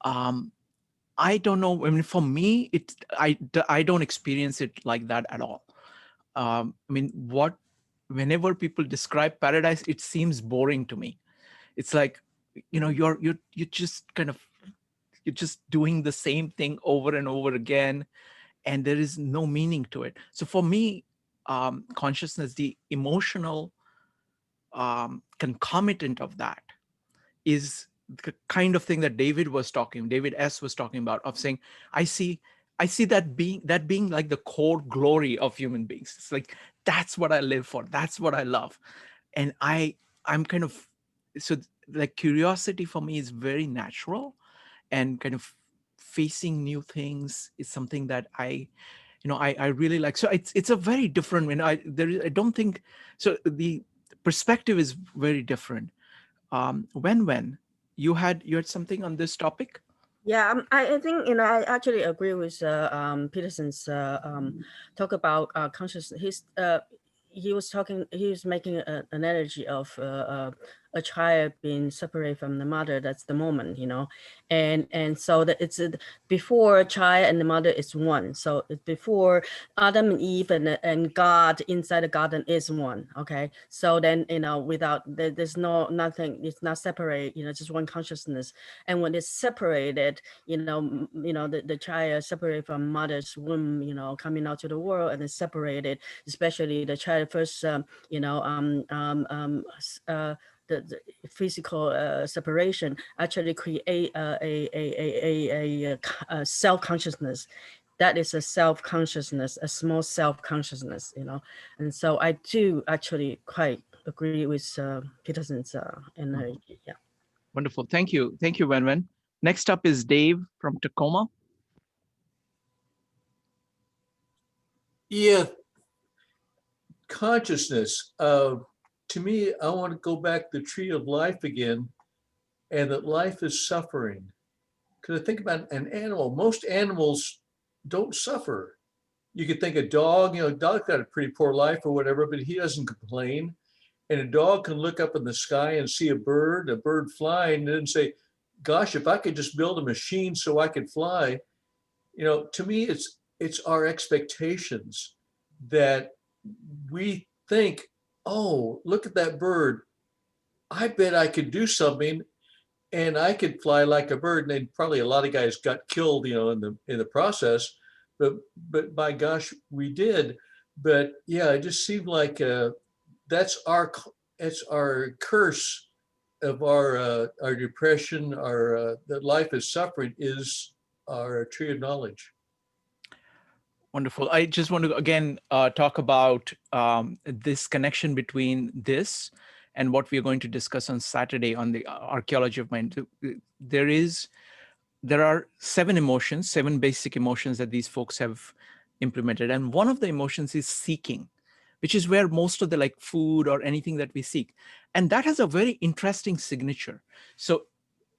I don't know. I mean, for me, I don't experience it like that at all. I mean, whenever people describe paradise, it seems boring to me. It's like, you're just kind of, you're just doing the same thing over and over again, and there is no meaning to it. So for me, consciousness, the emotional concomitant of that is the kind of thing that David S was talking about, of saying, I see that being like the core glory of human beings. It's like, that's what I live for. That's what I love. And I'm kind of, so like curiosity for me is very natural, and kind of facing new things is something that I really like. So it's a very different, I don't think, so the perspective is very different. When you had something on this topic? Yeah, I think, I actually agree with Peterson's talk about consciousness. He was making an analogy of a child being separated from the mother. That's the moment, and so that it's before a child and the mother is one. So it's before Adam and Eve and God inside the garden is one. Okay, so then without there's nothing. It's not separate. Just one consciousness. And when it's separated, the child separated from mother's womb, coming out to the world, and is separated, especially the child first, the physical separation actually create a self-consciousness. That is a self-consciousness, a small self-consciousness, And so I do actually quite agree with Peterson's energy. Yeah. Wonderful. Thank you. Thank you, Wen. Next up is Dave from Tacoma. Yeah. Consciousness. To me, I want to go back to the tree of life again, and that life is suffering. Because I think about an animal. Most animals don't suffer. You could think a dog, dog's got a pretty poor life or whatever, but he doesn't complain. And a dog can look up in the sky and see a bird flying, and then say, gosh, if I could just build a machine so I could fly. To me, it's our expectations that we think, oh, look at that bird. I bet I could do something and I could fly like a bird. And probably a lot of guys got killed, in the process, but by gosh, we did. But yeah, it just seemed like that's our curse of our depression, that life is suffering, is our tree of knowledge. Wonderful. I just want to again talk about this connection between this and what we are going to discuss on Saturday on the archaeology of mind. There are 7 basic emotions that these folks have implemented, and one of the emotions is seeking, which is where most of the food or anything that we seek, and that has a very interesting signature. So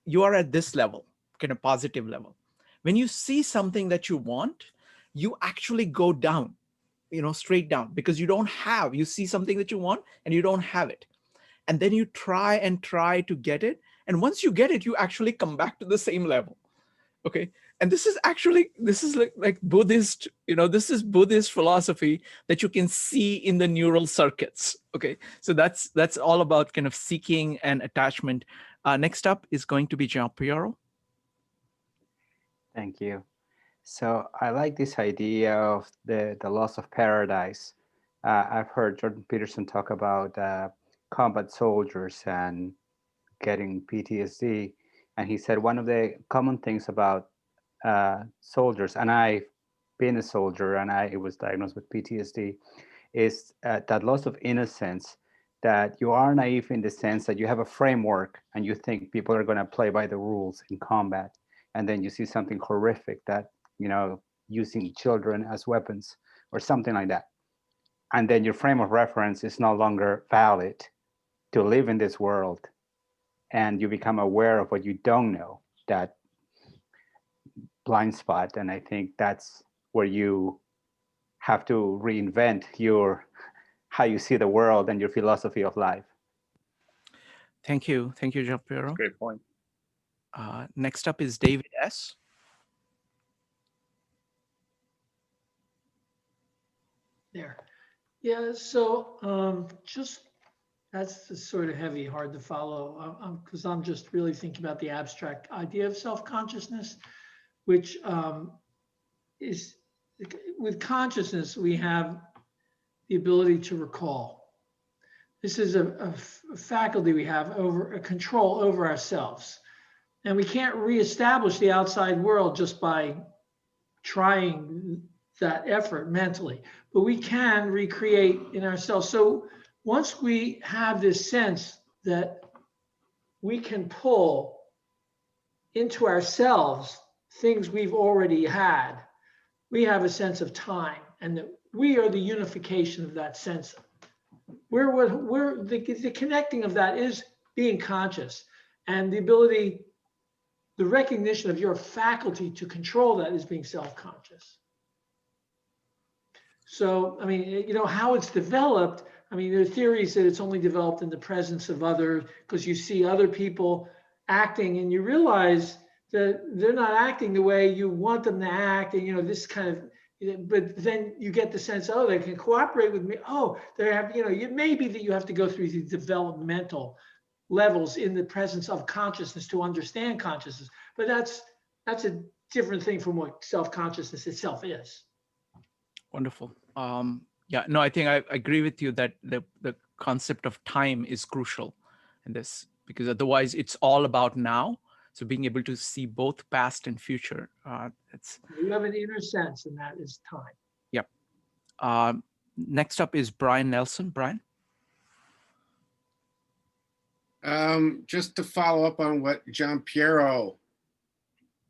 you are at this level, kind of positive level. When you see something that you want, you actually go down, straight down, because you see something that you want and you don't have it. And then you try to get it. And once you get it, you actually come back to the same level. Okay. And this is like Buddhist, this is Buddhist philosophy that you can see in the neural circuits. Okay. So that's all about kind of seeking and attachment. Next up is going to be Jean Piero. Thank you. So I like this idea of the loss of paradise. I've heard Jordan Peterson talk about combat soldiers and getting PTSD. And he said one of the common things about soldiers, and I've been a soldier and I was diagnosed with PTSD, is that loss of innocence, that you are naive in the sense that you have a framework and you think people are going to play by the rules in combat. And then you see something horrific that, using children as weapons or something like that. And then your frame of reference is no longer valid to live in this world. And you become aware of what you don't know, that blind spot. And I think that's where you have to reinvent how you see the world and your philosophy of life. Thank you. Thank you, Jean-Pierre. Great point. Next up is David S. There. Yeah, so just that's sort of heavy, hard to follow because I'm just really thinking about the abstract idea of self-consciousness, which is with consciousness, we have the ability to recall. This is a faculty we have over a control over ourselves. And we can't reestablish the outside world just by trying that effort mentally, but we can recreate in ourselves. So once we have this sense that we can pull into ourselves things we've already had, we have a sense of time, and that we are the unification of that sense. The connecting of that is being conscious, and the ability, the recognition of your faculty to control that is being self-conscious. So, I mean, you know, how it's developed, I mean, there are theories that it's only developed in the presence of others because you see other people acting and you realize that they're not acting the way you want them to act. And, you know, this kind of, but then you get the sense, oh, they can cooperate with me. Oh, they have, you know, it may be that you have to go through these developmental levels in the presence of consciousness to understand consciousness. But that's a different thing from what self-consciousness itself is. Wonderful. Yeah, no, I think I agree with you that the concept of time is crucial in this, because otherwise it's all about now. So being able to see both past and future, you have an inner sense, and that is time. Yep. Next up is Brian Nelson. Brian. Just to follow up on what Jean-Pierre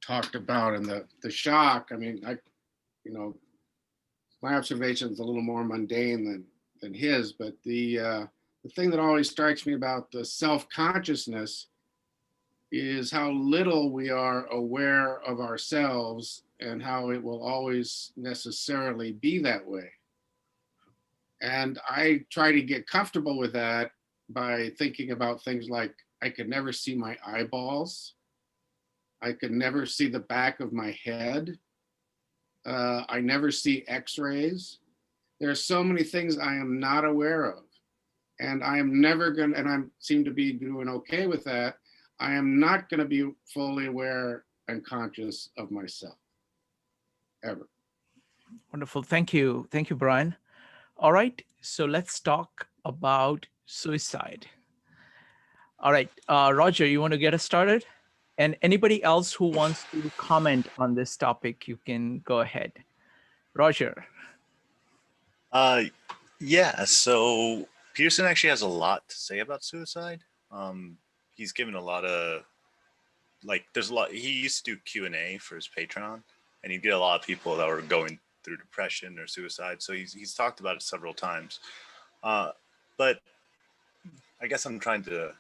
talked about and the shock. I mean, you know, my observation is a little more mundane than his, but the thing that always strikes me about the self-consciousness is how little we are aware of ourselves and how it will always necessarily be that way. And I try to get comfortable with that by thinking about things like I could never see my eyeballs. I could never see the back of my head. I never see x-rays. There are so many things I am not aware of. And I am never going to, and I seem to be doing okay with that, I am not going to be fully aware and conscious of myself, ever. Wonderful. Thank you. Thank you, Brian. All right. So let's talk about suicide. All right. Roger, you want to get us started? And anybody else who wants to comment on this topic, you can go ahead. Roger. Yeah, so Peterson actually has a lot to say about suicide. He's given a lot of, like, there's a lot, he used to do Q&A for his Patreon, and he'd get a lot of people that were going through depression or suicide. So he's talked about it several times. But I guess I'm trying to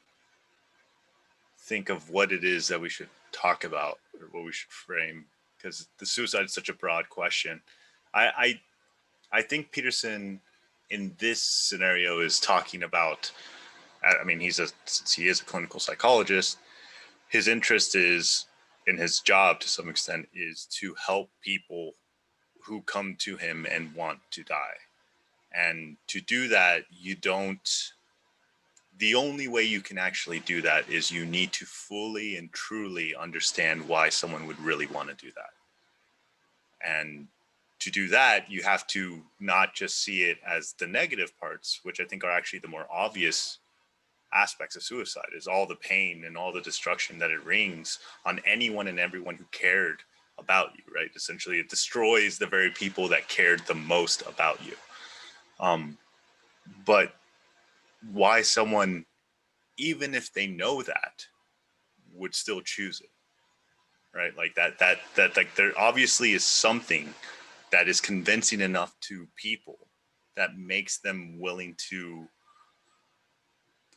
think of what it is that we should talk about or what we should frame, because the suicide is such a broad question. I think Peterson in this scenario is talking about, I mean, since he is a clinical psychologist, his interest is, in his job to some extent, is to help people who come to him and want to die. And to do that, the only way you can actually do that is you need to fully and truly understand why someone would really want to do that. And to do that, you have to not just see it as the negative parts, which I think are actually the more obvious aspects of suicide, is all the pain and all the destruction that it wreaks on anyone and everyone who cared about you, right? Essentially, it destroys the very people that cared the most about you. But why someone, even if they know that, would still choose it, right? Like that like there obviously is something that is convincing enough to people that makes them willing to,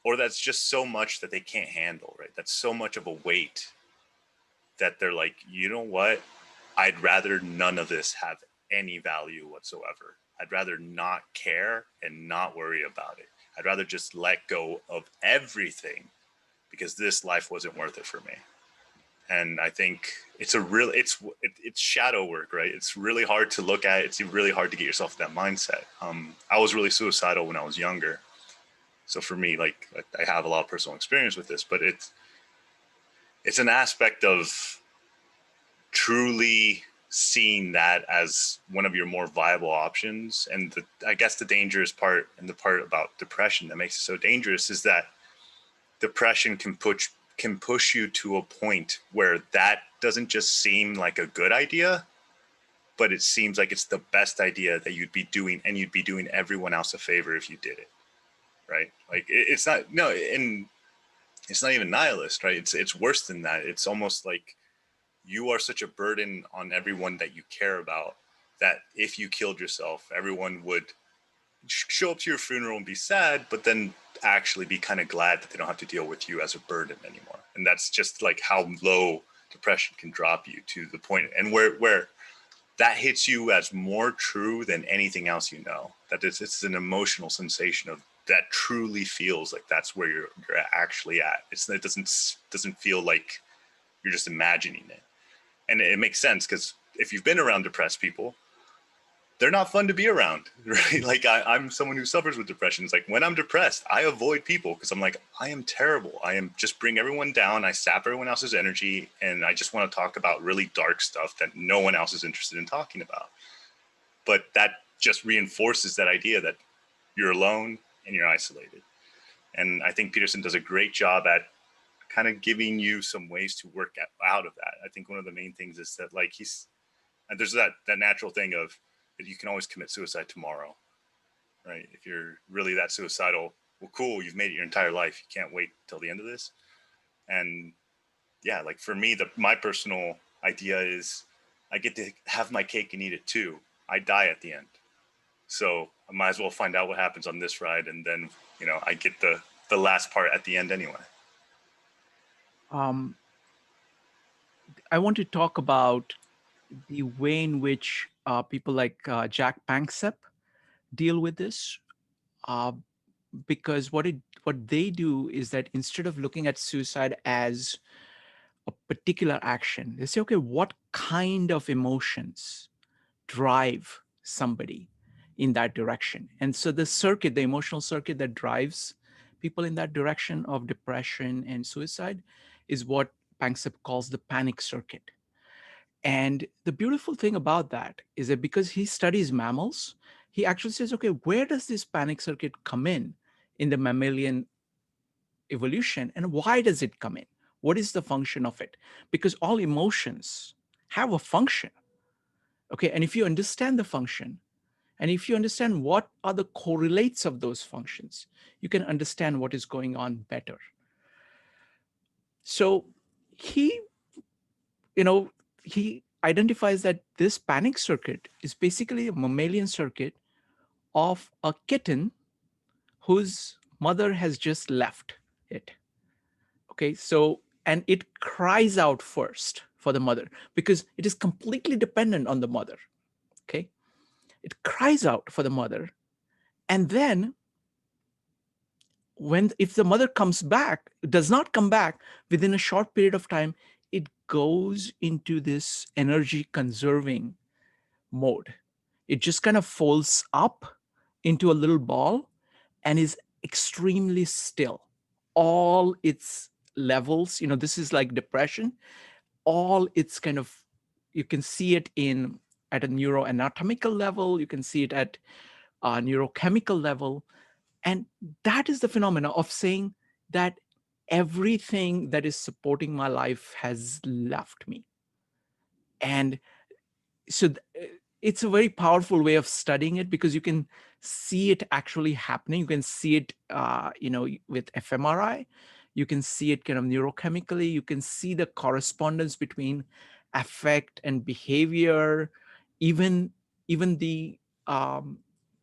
or that's just so much that they can't handle, right? That's so much of a weight that they're like, you know what? I'd rather none of this have any value whatsoever. I'd rather not care and not worry about it. I'd rather just let go of everything because this life wasn't worth it for me. And I think it's shadow work, right? It's really hard to look at. It's really hard to get yourself in that mindset. I was really suicidal when I was younger. So for me, like, I have a lot of personal experience with this, but it's an aspect of truly seeing that as one of your more viable options. And I guess the dangerous part, and the part about depression that makes it so dangerous, is that depression can push you to a point where that doesn't just seem like a good idea, but it seems like it's the best idea that you'd be doing, and you'd be doing everyone else a favor if you did it, right? Like, it's not even nihilist, right? It's worse than that. It's almost like you are such a burden on everyone that you care about that if you killed yourself, everyone would show up to your funeral and be sad, but then actually be kind of glad that they don't have to deal with you as a burden anymore. And that's just like how low depression can drop you, to the point, and where that hits you as more true than anything else, that it's an emotional sensation of that truly feels like that's where you're actually at. It doesn't feel like you're just imagining it. And it makes sense, because if you've been around depressed people, they're not fun to be around, right? Like, I'm someone who suffers with depression. It's like, when I'm depressed, I avoid people, because I'm like, I am terrible. I am just bring everyone down. I sap everyone else's energy. And I just want to talk about really dark stuff that no one else is interested in talking about. But that just reinforces that idea that you're alone and you're isolated. And I think Peterson does a great job at kind of giving you some ways to work out of that. I think one of the main things is that, like, and there's that natural thing of that you can always commit suicide tomorrow, right? If you're really that suicidal, well, cool, you've made it your entire life. You can't wait till the end of this. And yeah, like, for me, my personal idea is I get to have my cake and eat it too. I die at the end. So I might as well find out what happens on this ride. And then, I get the last part at the end anyway. I want to talk about the way in which people like Jack Panksepp deal with this, because what they do is that instead of looking at suicide as a particular action, they say, okay, what kind of emotions drive somebody in that direction? And so the emotional circuit that drives people in that direction of depression and suicide is what Panksepp calls the panic circuit. And the beautiful thing about that is that because he studies mammals, he actually says, okay, where does this panic circuit come in the mammalian evolution, and why does it come in? What is the function of it? Because all emotions have a function. Okay, and if you understand the function, and if you understand what are the correlates of those functions, you can understand what is going on better. So he identifies that this panic circuit is basically a mammalian circuit of a kitten whose mother has just left it. Okay, so, and it cries out first for the mother because it is completely dependent on the mother. Okay, it cries out for the mother, and then if the mother does not come back within a short period of time, it goes into this energy conserving mode. It just kind of folds up into a little ball and is extremely still. All its levels, this is like depression, all its kind of, you can see it at a neuroanatomical level, you can see it at a neurochemical level. And that is the phenomena of saying that everything that is supporting my life has left me. And so it's a very powerful way of studying it, because you can see it actually happening. You can see it, with fMRI. You can see it kind of neurochemically. You can see the correspondence between affect and behavior, even the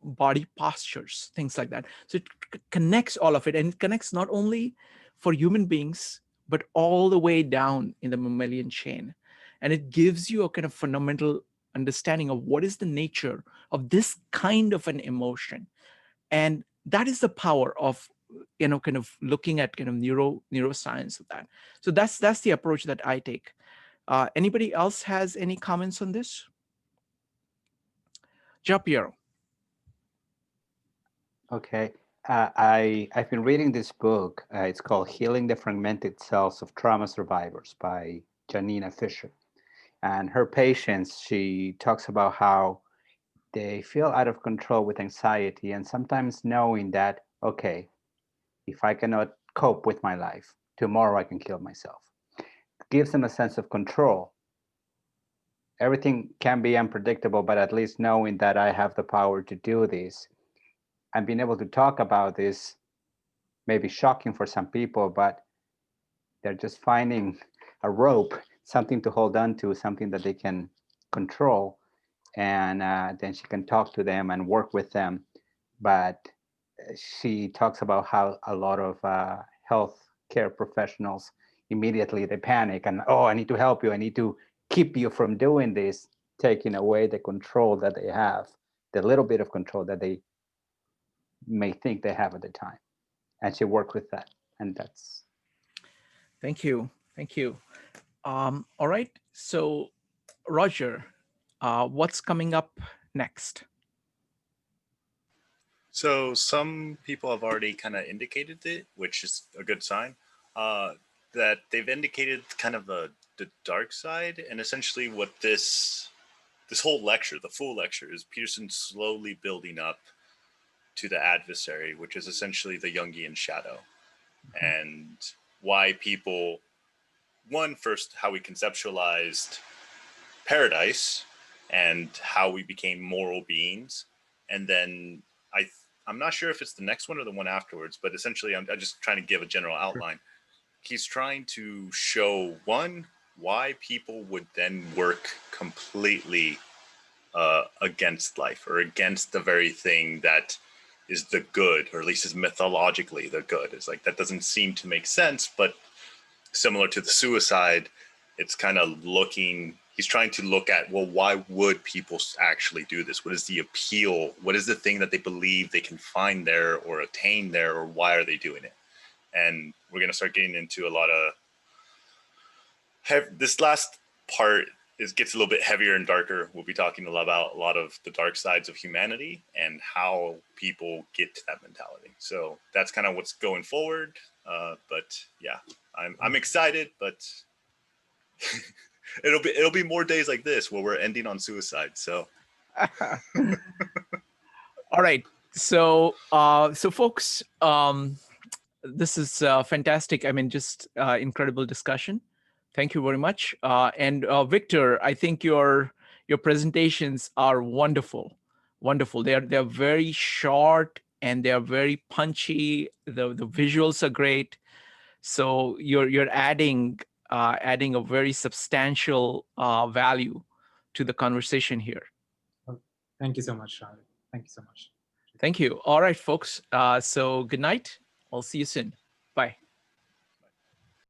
body postures, things like that. So it connects all of it, and it connects not only for human beings, but all the way down in the mammalian chain. And it gives you a kind of fundamental understanding of what is the nature of this kind of an emotion. And that is the power of kind of looking at kind of neuroscience of that. So that's the approach that I take. Anybody else has any comments on this? Jean-Pierre. Okay. I've been reading this book. It's called Healing the Fragmented Cells of Trauma Survivors by Janina Fisher. And her patients, she talks about how they feel out of control with anxiety, and sometimes knowing that, okay, if I cannot cope with my life, tomorrow I can kill myself. It gives them a sense of control. Everything can be unpredictable, but at least knowing that I have the power to do this and being able to talk about this may be shocking for some people, but they're just finding a rope, something to hold on to, something that they can control. And then she can talk to them and work with them. But she talks about how a lot of health care professionals immediately they panic and, oh, I need to help you. I need to keep you from doing this, taking away the control that they have, the little bit of control that they may think they have at the time. And she worked with that. And that's. Thank you. Thank you. All right. So, Roger, what's coming up next? So some people have already kind of indicated it, which is a good sign, that they've indicated kind of the dark side. And essentially what this whole lecture, the full lecture, is Peterson slowly building up to the adversary, which is essentially the Jungian shadow. Mm-hmm. And why people, first, how we conceptualized paradise and how we became moral beings. And then I'm not sure if it's the next one or the one afterwards, but essentially I'm just trying to give a general outline. He's trying to show, why people would then work completely against life or against the very thing that is the good, or at least is mythologically the good. It's like, that doesn't seem to make sense, but similar to the suicide, it's kind of he's trying to look at, well, why would people actually do this? What is the appeal? What is the thing that they believe they can find there or attain there, or why are they doing it? And we're going to start getting into a lot of, this last part gets a little bit heavier and darker. We'll be talking about a lot of the dark sides of humanity and how people get to that mentality. So that's kind of what's going forward. But yeah, I'm excited, but it'll be more days like this where we're ending on suicide. So all right, so folks, this is fantastic. I mean, just incredible discussion. Thank you very much. And Victor, I think your presentations are wonderful. They're very short and they're very punchy. The visuals are great. So you're adding a very substantial value to the conversation here. Thank you so much, Charlie. Thank you so much. Thank you. All right, folks. So good night. I'll see you soon. Bye.